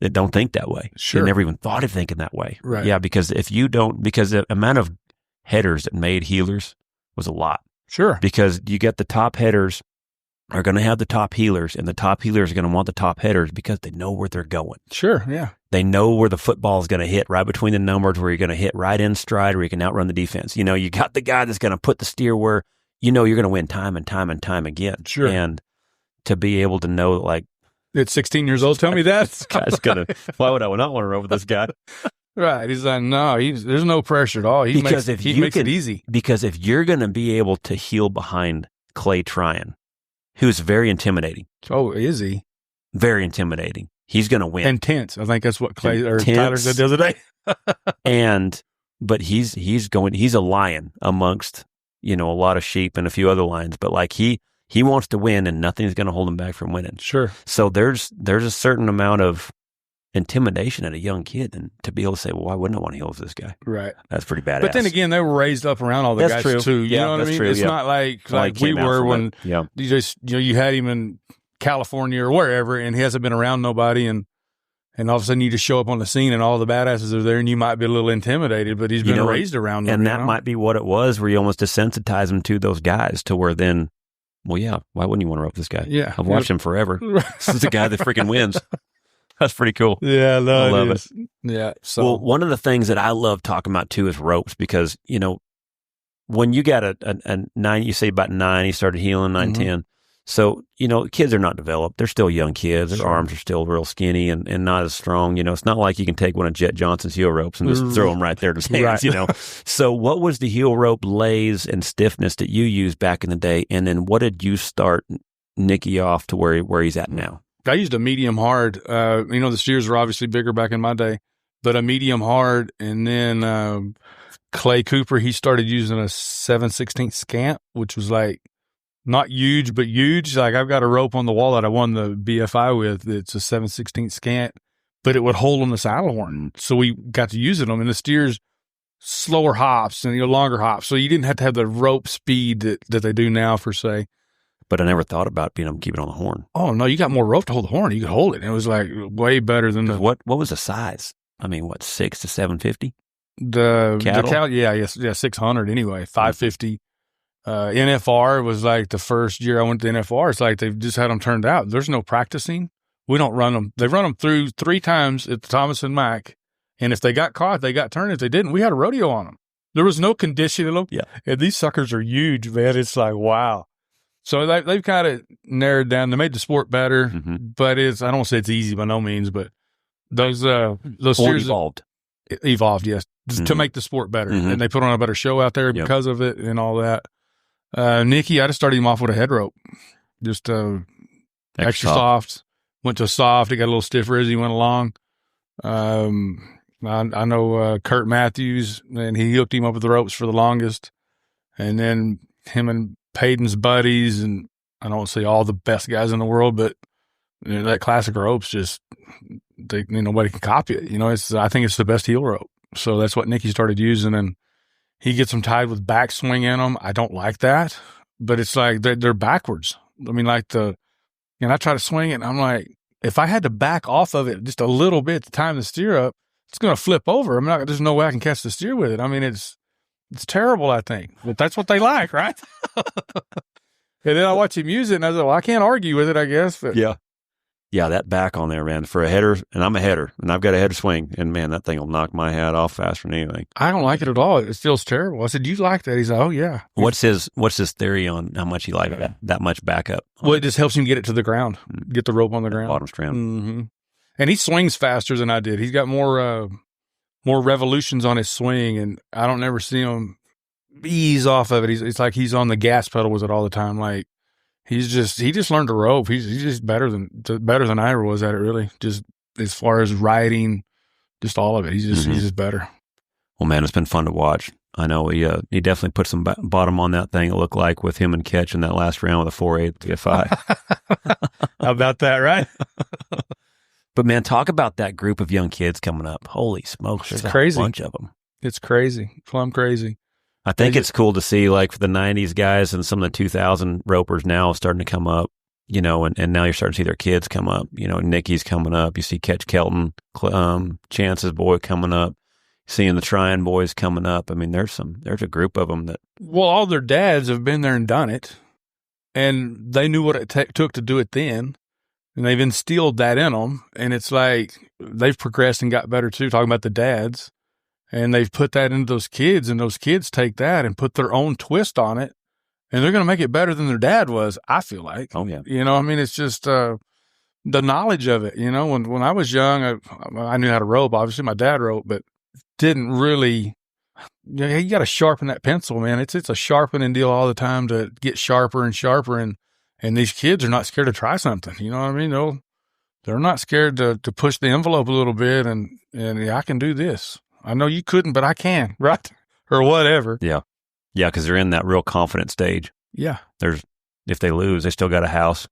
that don't think that way. Sure. They never even thought of thinking that way. Right. Yeah, because the amount of headers that made healers was a lot. Sure. Because you get the top headers are going to have the top healers, and the top healers are going to want the top headers because they know where they're going. Sure, yeah. They know where the football is going to hit, right between the numbers, where you're going to hit right in stride, where you can outrun the defense. You know, you got the guy that's going to put the steer where you know you're going to win time and time and time again. Sure. And to be able to know, like, at 16 years old, tell me that. This guy's going to, why would I not want to row with this guy? Right. He's like, no, there's no pressure at all. He makes it easy. Because if you're going to be able to heel behind Clay Tryon, who's very intimidating. Oh, is he? Very intimidating. He's going to win. Intense. I think that's what Tyler said the other day. But he's a lion amongst, you know, a lot of sheep and a few other lions. But like he wants to win, and nothing's going to hold him back from winning. Sure. So there's a certain amount of intimidation at a young kid, and to be able to say, well, why wouldn't I want to heel with this guy? Right. That's pretty badass. But then again, they were raised up around all the that's guys true. too. You know what I mean? True, it's not like we were when you just, you know, you had him in California or wherever, and he hasn't been around nobody, and all of a sudden you just show up on the scene and all the badasses are there, and you might be a little intimidated, but he's been raised around them. And that might be what it was, where you almost desensitize him to those guys, to where then, well, yeah, why wouldn't you want to rope this guy? Yeah. I've watched him forever. This is the guy that freaking wins. That's pretty cool. Yeah, no, I love it. Yeah. So, well, one of the things that I love talking about too is ropes, because, you know, when you got a 9, you say about 9, he started healing 9, 10. So, kids are not developed. They're still young kids. Their Sure. arms are still real skinny and not as strong. It's not like you can take one of Jet Johnson's heel ropes and just throw them right there to his hands, Right. So what was the heel rope lays and stiffness that you used back in the day? And then what did you start Nicky off to where he's at now? I used a medium hard. The steers were obviously bigger back in my day, but a medium hard. And then Clay Cooper, he started using a 7/16 scant, which was like not huge, but huge. Like I've got a rope on the wall that I won the BFI with. It's a 7/16 scant, but it would hold on the saddle horn. So we got to use it on. And the steers, slower hops and longer hops. So you didn't have to have the rope speed that they do now, per se. But I never thought about being able to keep it on the horn. Oh, no, you got more rope to hold the horn. You could hold it. And it was like way better than What was the size? I mean, 6 to 750? Cattle? Yeah, 600 anyway, 550. NFR was like the first year I went to NFR. It's like they've just had them turned out. There's no practicing. We don't run them. They run them through 3 times at the Thomas and Mack. And if they got caught, they got turned. If they didn't, we had a rodeo on them. There was no conditioning them. Yeah. And these suckers are huge, man. It's like, wow. So they've kind of narrowed down. They made the sport better, but I don't want to say it's easy by no means, but those steers evolved. Evolved, yes, to make the sport better. And they put on a better show out there because of it and all that. Nicky, I just started him off with a head rope, just extra soft. Went to soft. It got a little stiffer as he went along. I know Kurt Matthews, and he hooked him up with the ropes for the longest. And then him and Payton's buddies, and I don't say all the best guys in the world, but that classic ropes just nobody can copy it. I think it's the best heel rope. So that's what Nicky started using, and he gets them tied with backswing in them. I don't like that, but it's like they're backwards. I mean, like I try to swing it, and I'm like, if I had to back off of it just a little bit to time the steer up, it's going to flip over. There's no way I can catch the steer with it. I mean, it's terrible, I think, but that's what they like, right? And then I watch him use it, and I was like, well, I can't argue with it, I guess. But Yeah, that back on there, man, for a header, and I'm a header, and I've got a header swing, and man, that thing will knock my hat off faster than anything. I don't like it at all. It feels terrible. I said, "You like that?" He's like, "Oh yeah." What's his theory on how much he likes that much backup? Well, it just helps him get it to the ground, get the rope on the ground, Bottom strand. And he swings faster than I did. He's got more revolutions on his swing, and I don't ever see him ease off of it. It's like he's on the gas pedal with it all the time. Like he just learned to rope. He's just better than I ever was at it. Really, just as far as riding, just all of it. He's just better. Well, man, it's been fun to watch. I know he definitely put some bottom on that thing. It looked like with him and Ketch in that last round with a 4/8 PFI. How about that, right? But man, talk about that group of young kids coming up. Holy smokes, there's crazy. A bunch of them. It's crazy, plumb crazy. I think it's cool to see, like, for the 90s guys and some of the 2000 ropers now starting to come up, and now you're starting to see their kids come up. Nicky's coming up. You see Ketch Kelton, Chance's boy coming up. Seeing the Tryon boys coming up. I mean, there's a group of them that. Well, all their dads have been there and done it, and they knew what it took to do it then, and they've instilled that in them. And it's like they've progressed and got better too. Talking about the dads, and they've put that into those kids, and those kids take that and put their own twist on it, and they're going to make it better than their dad was. I feel like. Oh yeah. It's just the knowledge of it. When I was young, I knew how to rope. Obviously, my dad roped, but didn't really. You got to sharpen that pencil, man. It's a sharpening deal all the time to get sharper and sharper, and these kids are not scared to try something. You know what I mean? They're not scared to push the envelope a little bit, and I can do this. I know you couldn't, but I can, right? Or whatever. Yeah, because they're in that real confident stage. Yeah. If they lose, they still got a house.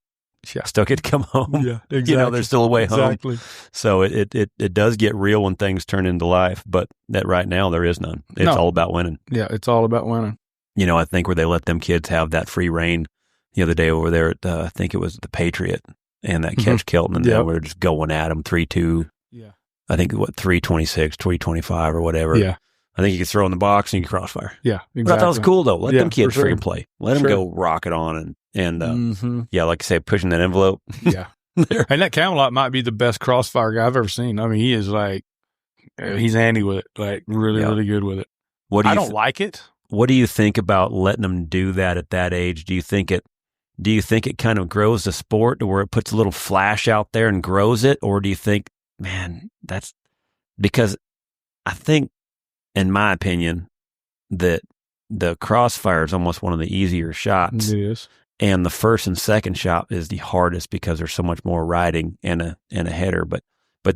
Yeah. Still get to come home. Yeah, exactly. There's still a way home. Exactly. So it does get real when things turn into life, but that right now there is none. It's all about winning. Yeah, it's all about winning. I think where they let them kids have that free reign the other day over there at, I think it was the Patriot and that Ketch Kelton, and they were just going at them 3-2. Yeah. I think 326, 325 or whatever. Yeah. I think you could throw in the box and you could crossfire. Yeah, exactly. But I thought it was cool though. Let them kids free sure. play. Let them go rock it on and like I say, pushing that envelope. Yeah. And that Camelot might be the best crossfire guy I've ever seen. I mean, he is like, he's handy with it, like really, really good with it. I don't like it. What do you think about letting them do that at that age? Do you think it do you think it kind of grows the sport to where it puts a little flash out there and grows it? Or do you think, man, that's because I think, in my opinion, that the Crossfire is almost one of the easier shots. It is. And the first and second shot is the hardest because there's so much more riding and a header. But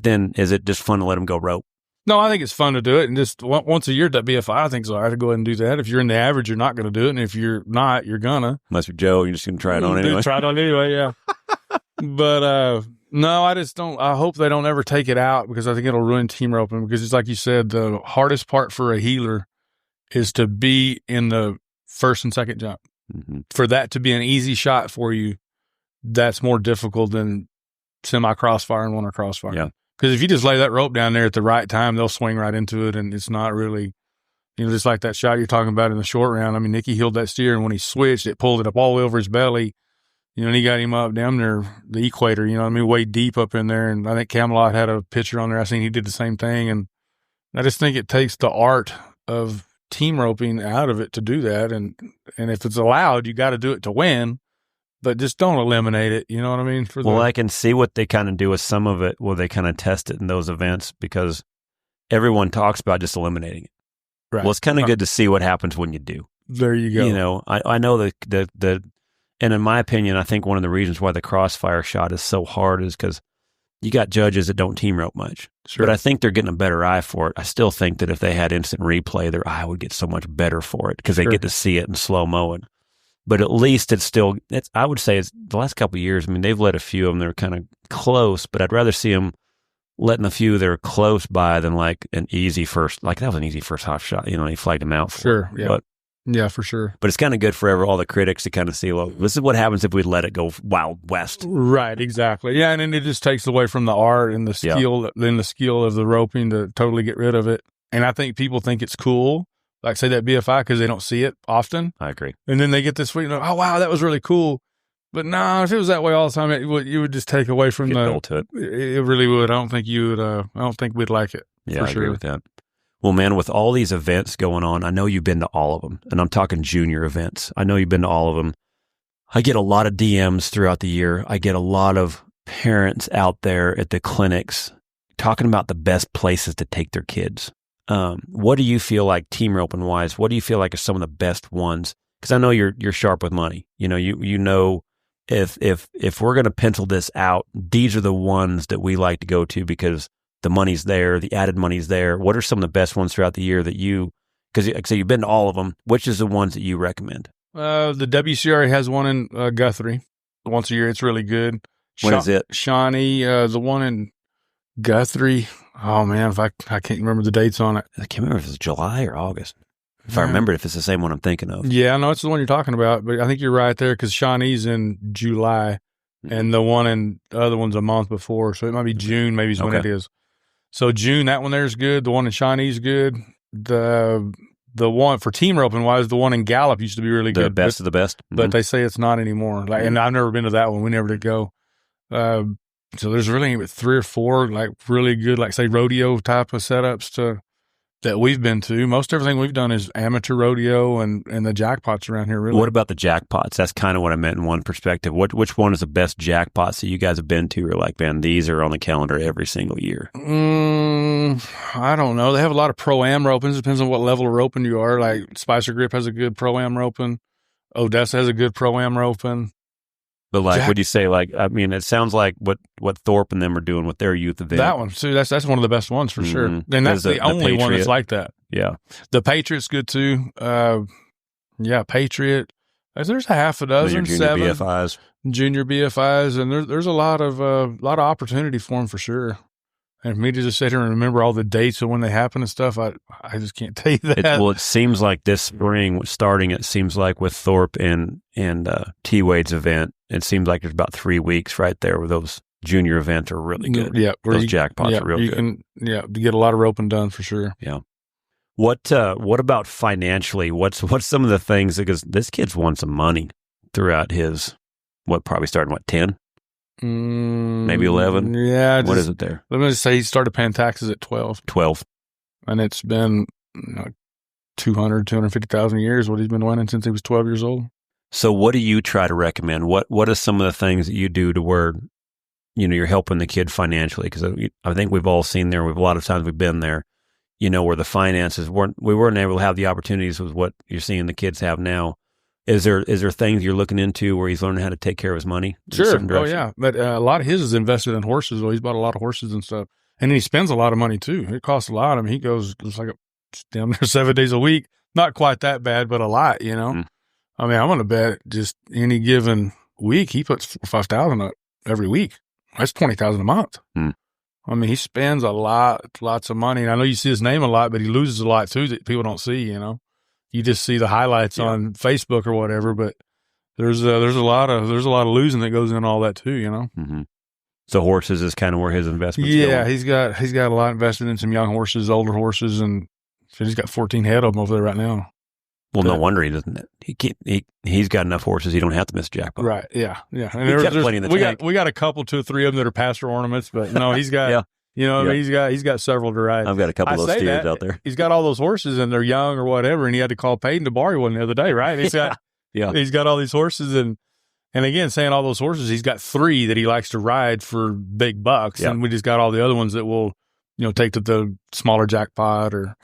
then is it just fun to let them go rope? No, I think it's fun to do it. And just once a year at BFI, I think so. I have to go ahead and do that. If you're in the average, you're not going to do it. And if you're not, you're going to. Unless you're Joe, you're just going to try it on anyway. Try it on anyway, yeah. But no, I just don't. I hope they don't ever take it out because I think it'll ruin team roping. Because it's like you said, the hardest part for a heeler is to be in the first and second jump. Mm-hmm. For that to be an easy shot for you, that's more difficult than semi-crossfire and one crossfire. Yeah. Because if you just lay that rope down there at the right time, they'll swing right into it, and it's not really, just like that shot you're talking about in the short round. I mean, Nicky heeled that steer, and when he switched, it pulled it up all the way over his belly, and he got him up down there, the equator, way deep up in there. And I think Camelot had a picture on there. I seen he did the same thing, and I just think it takes the art of team roping out of it to do that. And if it's allowed, you got to do it to win. But just don't eliminate it. You know what I mean? I can see what they kind of do with some of it. Well, they kind of test it in those events because everyone talks about just eliminating it. Right. Well, it's kind of good to see what happens when you do. There you go. I know the and in my opinion, I think one of the reasons why the Crossfire shot is so hard is because you got judges that don't team rope much. Sure. But I think they're getting a better eye for it. I still think that if they had instant replay, their eye would get so much better for it because they get to see it in slow-mo. But at least I would say it's the last couple of years. I mean, they've let a few of them that are kind of close, but I'd rather see them letting a few that are close by than like an easy first. Like that was an easy first half shot. He flagged them out for Sure. it. Yeah. Yeah, for sure. But it's kind of good for all the critics to kind of see, well, this is what happens if we let it go Wild West. Right, exactly. Yeah, and then it just takes away from the art and the skill, of the roping to totally get rid of it. And I think people think it's cool, like say that BFI, because they don't see it often. I agree. And then they get this week, oh, wow, that was really cool. But no, if it was that way all the time, you would just take away from to it. It really would. I don't think you would. I don't think we'd like it. Yeah, I agree with that. Well, man, with all these events going on, I know you've been to all of them, and I'm talking junior events. I know you've been to all of them. I get a lot of DMs throughout the year. I get a lot of parents out there at the clinics talking about the best places to take their kids. What do you feel like team roping wise? What do you feel like are some of the best ones? Because I know you're sharp with money. If we're going to pencil this out, these are the ones that we like to go to because the money's there, the added money's there. What are some of the best ones throughout the year that because like I say, you've been to all of them. Which is the ones that you recommend? The WCRA has one in Guthrie once a year. It's really good. When is it? Shawnee, the one in Guthrie. Oh man, if I can't remember the dates on it. I can't remember if it's July or August. If I remember, if it's the same one I'm thinking of. Yeah, no, it's the one you're talking about. But I think you're right there because Shawnee's in July, and the other one's a month before, so it might be June. Maybe is when it is. So June, that one there's good. The one in Shawnee's good. The one for team roping wise, the one in Gallup used to be really good. The best of the best. But they say it's not anymore. And I've never been to that one. We never did go. So there's really 3 or 4 like really good, like say rodeo type of setups that we've been to. Most everything we've done is amateur rodeo and the jackpots around here. Really. What about the jackpots? That's kind of what I meant in one perspective. Which one is the best jackpots that you guys have been to? Or like, man, these are on the calendar every single year. I don't know. They have a lot of pro-am ropings. Depends on what level of roping you are. Like Spicer Grip has a good pro-am roping. Odessa has a good pro-am roping. But like, would you say it sounds like what Thorpe and them are doing with their youth event. That one, see, that's one of the best ones for sure. And that's the only one that's like that. Yeah. The Patriot's good too. Patriot. There's a half a dozen, junior 7 BFIs. Junior BFIs, and there's a lot of opportunity for them for sure. And for me to just sit here and remember all the dates of when they happen and stuff, I just can't tell you that. It seems like this spring, it seems like with Thorpe and T. Wade's event, it seems like there's about 3 weeks right there where those junior events are really good. Yeah. Those jackpots are real good. To get a lot of roping done for sure. Yeah. What about financially? What's some of the things, because this kid's won some money throughout his, probably starting 10? Maybe 11? Yeah. What is it there? Let me just say he started paying taxes at 12. 12. And it's been 250,000 years what he's been winning since he was 12 years old. So what do you try to recommend? What are some of the things that you do to where, you're helping the kid financially? Because I think we've all seen there. A lot of times we've been there, where the finances we weren't able to have the opportunities with what you're seeing the kids have now. Is there things you're looking into where he's learning how to take care of his money? Sure. Oh yeah. But a lot of his is invested in horses. Well, he's bought a lot of horses and stuff. And he spends a lot of money too. It costs a lot. I mean, he goes, it's like down there 7 days a week. Not quite that bad, but a lot, Mm. I mean, I'm going to bet just any given week, he puts 4,000 or 5,000 up every week. That's 20,000 a month. Mm. I mean, he spends lots of money. And I know you see his name a lot, but he loses a lot too that people don't see, You just see the highlights on Facebook or whatever, but there's a lot of losing that goes in all that too, Mm-hmm. So horses is kind of where his investment's going. Yeah, he's got a lot invested in some young horses, older horses, and he's got 14 head of them over there right now. Well, no wonder he doesn't. He's got enough horses. He don't have to miss Jackpot. Right? Yeah. And He's got plenty in the tank. We got a couple, 2 or 3 of them that are pasture ornaments, but no, he's got. I mean, he's got several to ride. I've got a couple of those steers out there. He's got all those horses and they're young or whatever, and he had to call Peyton to borrow one the other day, right? He's got he's got all these horses and again, saying all those horses, he's got 3 that he likes to ride for big bucks, and we just got all the other ones that will, take to the smaller Jackpot or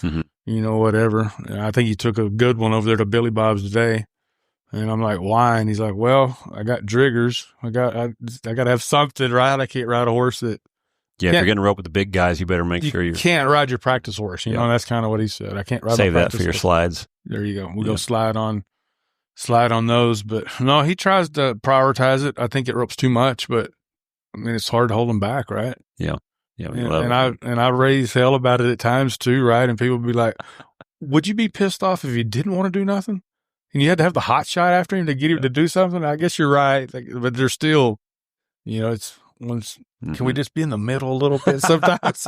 whatever. And I think he took a good one over there to Billy Bob's today. And I'm like, why? And he's like, well, I got Driggers. I got to have something, right? I can't ride a horse that. Yeah, if you're going to rope with the big guys, you better make sure you can't ride your practice horse. That's kind of what he said. I can't ride. Save my that for your horse. slides. There you go. We'll go slide on those. But no, he tries to prioritize it. I think it ropes too much, but I mean, it's hard to hold him back, right? Yeah. I raise hell about it at times too, right? And people would be like, would you be pissed off if you didn't want to do nothing? And you had to have the hot shot after him to get him to do something? I guess you're right. But there's still, it's once. Can we just be in the middle a little bit sometimes?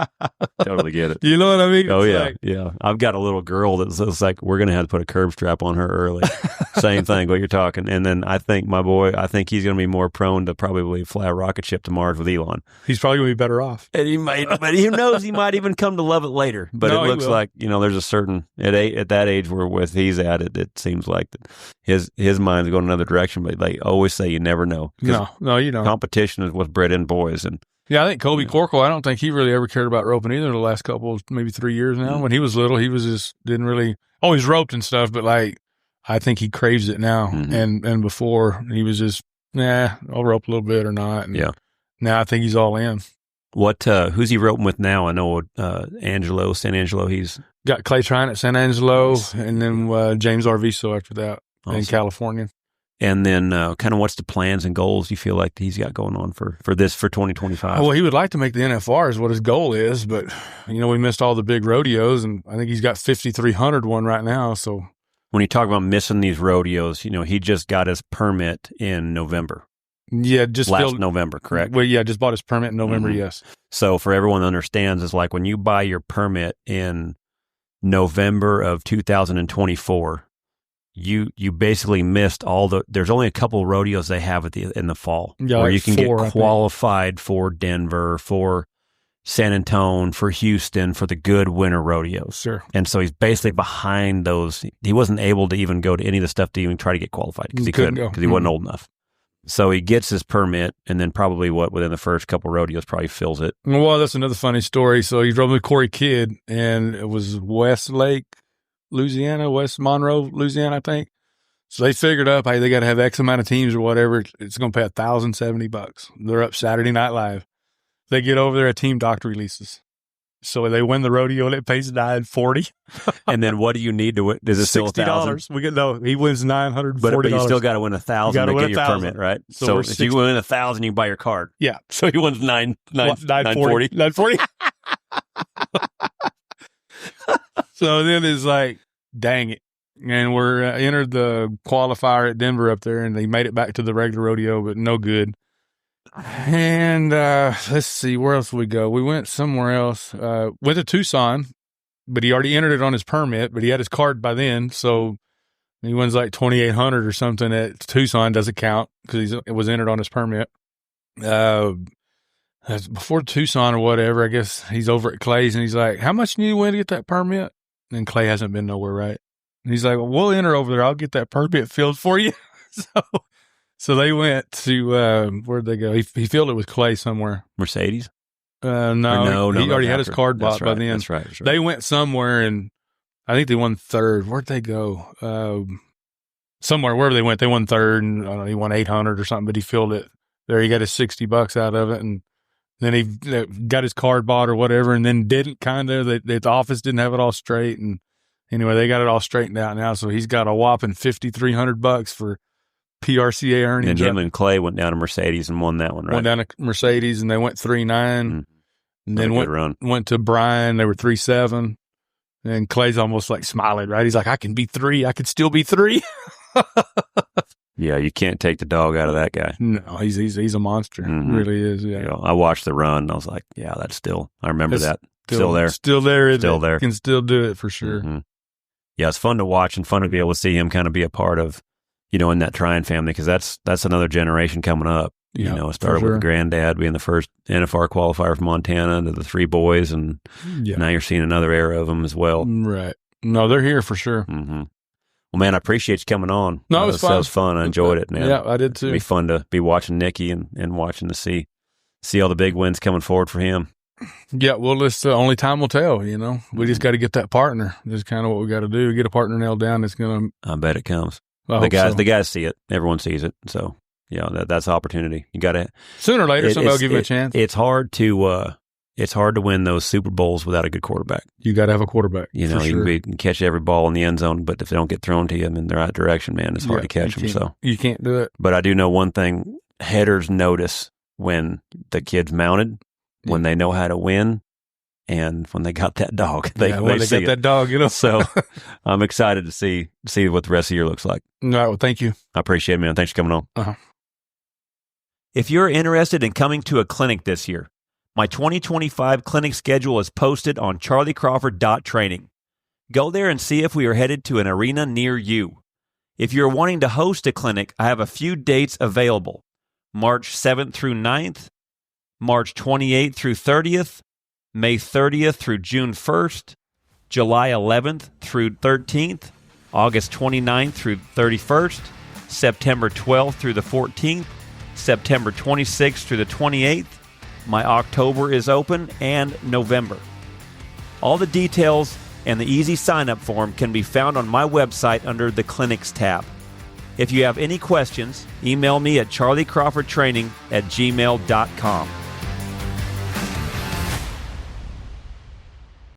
Totally get it. You know what I mean? Oh, yeah. I've got a little girl that's like, we're going to have to put a curb strap on her early. Same thing, what you're talking. And then I think my boy, he's going to be more prone to probably fly a rocket ship to Mars with Elon. He's probably going to be better off. And he might, but he knows he might even come to love it later. But it looks like, there's a certain, at that age where he's at it seems like that his mind's going another direction. But they always say you never know. No, you don't. Competition is what's bred in boys. And yeah, I think Colby Corkle, I don't think he really ever cared about roping either the last couple, maybe 3 years now. Mm-hmm. When he was little, he was just didn't really always roped and stuff, but I think he craves it now. Mm-hmm. And before he was just, I'll rope a little bit or not. And now I think he's all in. What who's he roping with now? I know San Angelo. He's got Clay Trine at San Angelo, and then James Arviso after that in California. And then kind of what's the plans and goals you feel like he's got going on for 2025? Well, he would like to make the NFR is what his goal is, but, we missed all the big rodeos, and I think he's got 5,300 one right now. So when you talk about missing these rodeos, he just got his permit in November. Yeah, just last November, correct? Well, yeah, just bought his permit in November, yes. So for everyone that understands, it's like when you buy your permit in November of 2024, you basically missed there's only a couple of rodeos they have in the fall where you can get qualified for Denver, for San Antonio, for Houston, for the good winter rodeos. Sure. And so he's basically behind those. He wasn't able to even go to any of the stuff to even try to get qualified because he couldn't, because he wasn't old enough. So he gets his permit, and then probably within the first couple of rodeos probably fills it. Well, that's another funny story. So he drove with Corey Kidd, and it was Westlake, Louisiana, West Monroe, Louisiana, I think. So they figured up, hey, they got to have X amount of teams or whatever. It's going to pay $1,070. They're up Saturday Night Live. They get over there, a team doctor releases. So they win the rodeo, and it pays $940. And then what do you need to win? Is it still $60? He wins $940. But you still got to win $1,000 to get your permit, right? So if you win $1,000, you can buy your card. Yeah. So he wins $940. $940. So then it's like, dang it. And we're entered the qualifier at Denver up there, and they made it back to the regular rodeo, but no good. And let's see, where else did we go? We went somewhere else. Went to Tucson, but he already entered it on his permit, but he had his card by then, so he wins like 2,800 or something at Tucson. Doesn't count because it was entered on his permit. Before Tucson or whatever, I guess he's over at Clay's, and he's like, how much do you win to get that permit? And Clay hasn't been nowhere, right? And he's like, well, we'll enter over there. I'll get that permit filled for you. So they went to where'd they go? He filled it with Clay somewhere. Mercedes? No, he already had his card bought by then. That's right. They went somewhere, and I think they won third. Where'd they go? Somewhere, wherever they went, they won third, and I don't know, he won 800 or something. But he filled it there. He got his $60 out of it, and then he got his card bought or whatever, and then didn't the office didn't have it all straight, and anyway, they got it all straightened out now. So he's got a whopping $5,300 for PRCA earnings. And him and Clay went down to Mercedes and won that one, right? Went down to Mercedes, and they went 3-9. And then went to Brian. They were 3-7. And Clay's almost like smiling, right? He's like, I can be 3. I could still be 3. Yeah, you can't take the dog out of that guy. No, he's a monster. Mm-hmm. He really is. Yeah. You know, I watched the run. And I was like, yeah, that's still. I remember that. Still there. Still there. Still there. Can still do it for sure. Mm-hmm. Yeah, it's fun to watch and fun to be able to see him kind of be a part of, in that Tryon family, because that's another generation coming up. Yeah, it started with granddad being the first NFR qualifier from Montana to the 3 boys, and now you're seeing another era of them as well. Right. No, they're here for sure. Mm-hmm. Well, man, I appreciate you coming on. No, it was fun. That was fun. I enjoyed it, man. Yeah, I did too. It'd be fun to be watching Nicky and watching to see all the big wins coming forward for him. Yeah, well, it's only time will tell, We just got to get that partner. That's kind of what we got to do. Get a partner nailed down that's going to... I bet it comes. The guys see it. Everyone sees it. So, that's the opportunity. You got to... Sooner or later, somebody will give you a chance. It's hard to win those Super Bowls without a good quarterback. You got to have a quarterback. You can catch every ball in the end zone, but if they don't get thrown to you in the right direction, man, it's hard to catch them. So you can't do it. But I do know one thing: headers notice when the kid's mounted, when they know how to win, and when they got that dog. They got that dog, So I'm excited to see what the rest of the year looks like. All right, well, thank you. I appreciate it, man. Thanks for coming on. Uh-huh. If you're interested in coming to a clinic this year, my 2025 clinic schedule is posted on charliecrawford.training. Go there and see if we are headed to an arena near you. If you're wanting to host a clinic, I have a few dates available. March 7th through 9th, March 28th through 30th, May 30th through June 1st, July 11th through 13th, August 29th through 31st, September 12th through the 14th, September 26th through the 28th. My October is open, and November. All the details and the easy sign-up form can be found on my website under the Clinics tab. If you have any questions, email me at charliecrawfordtraining@gmail.com.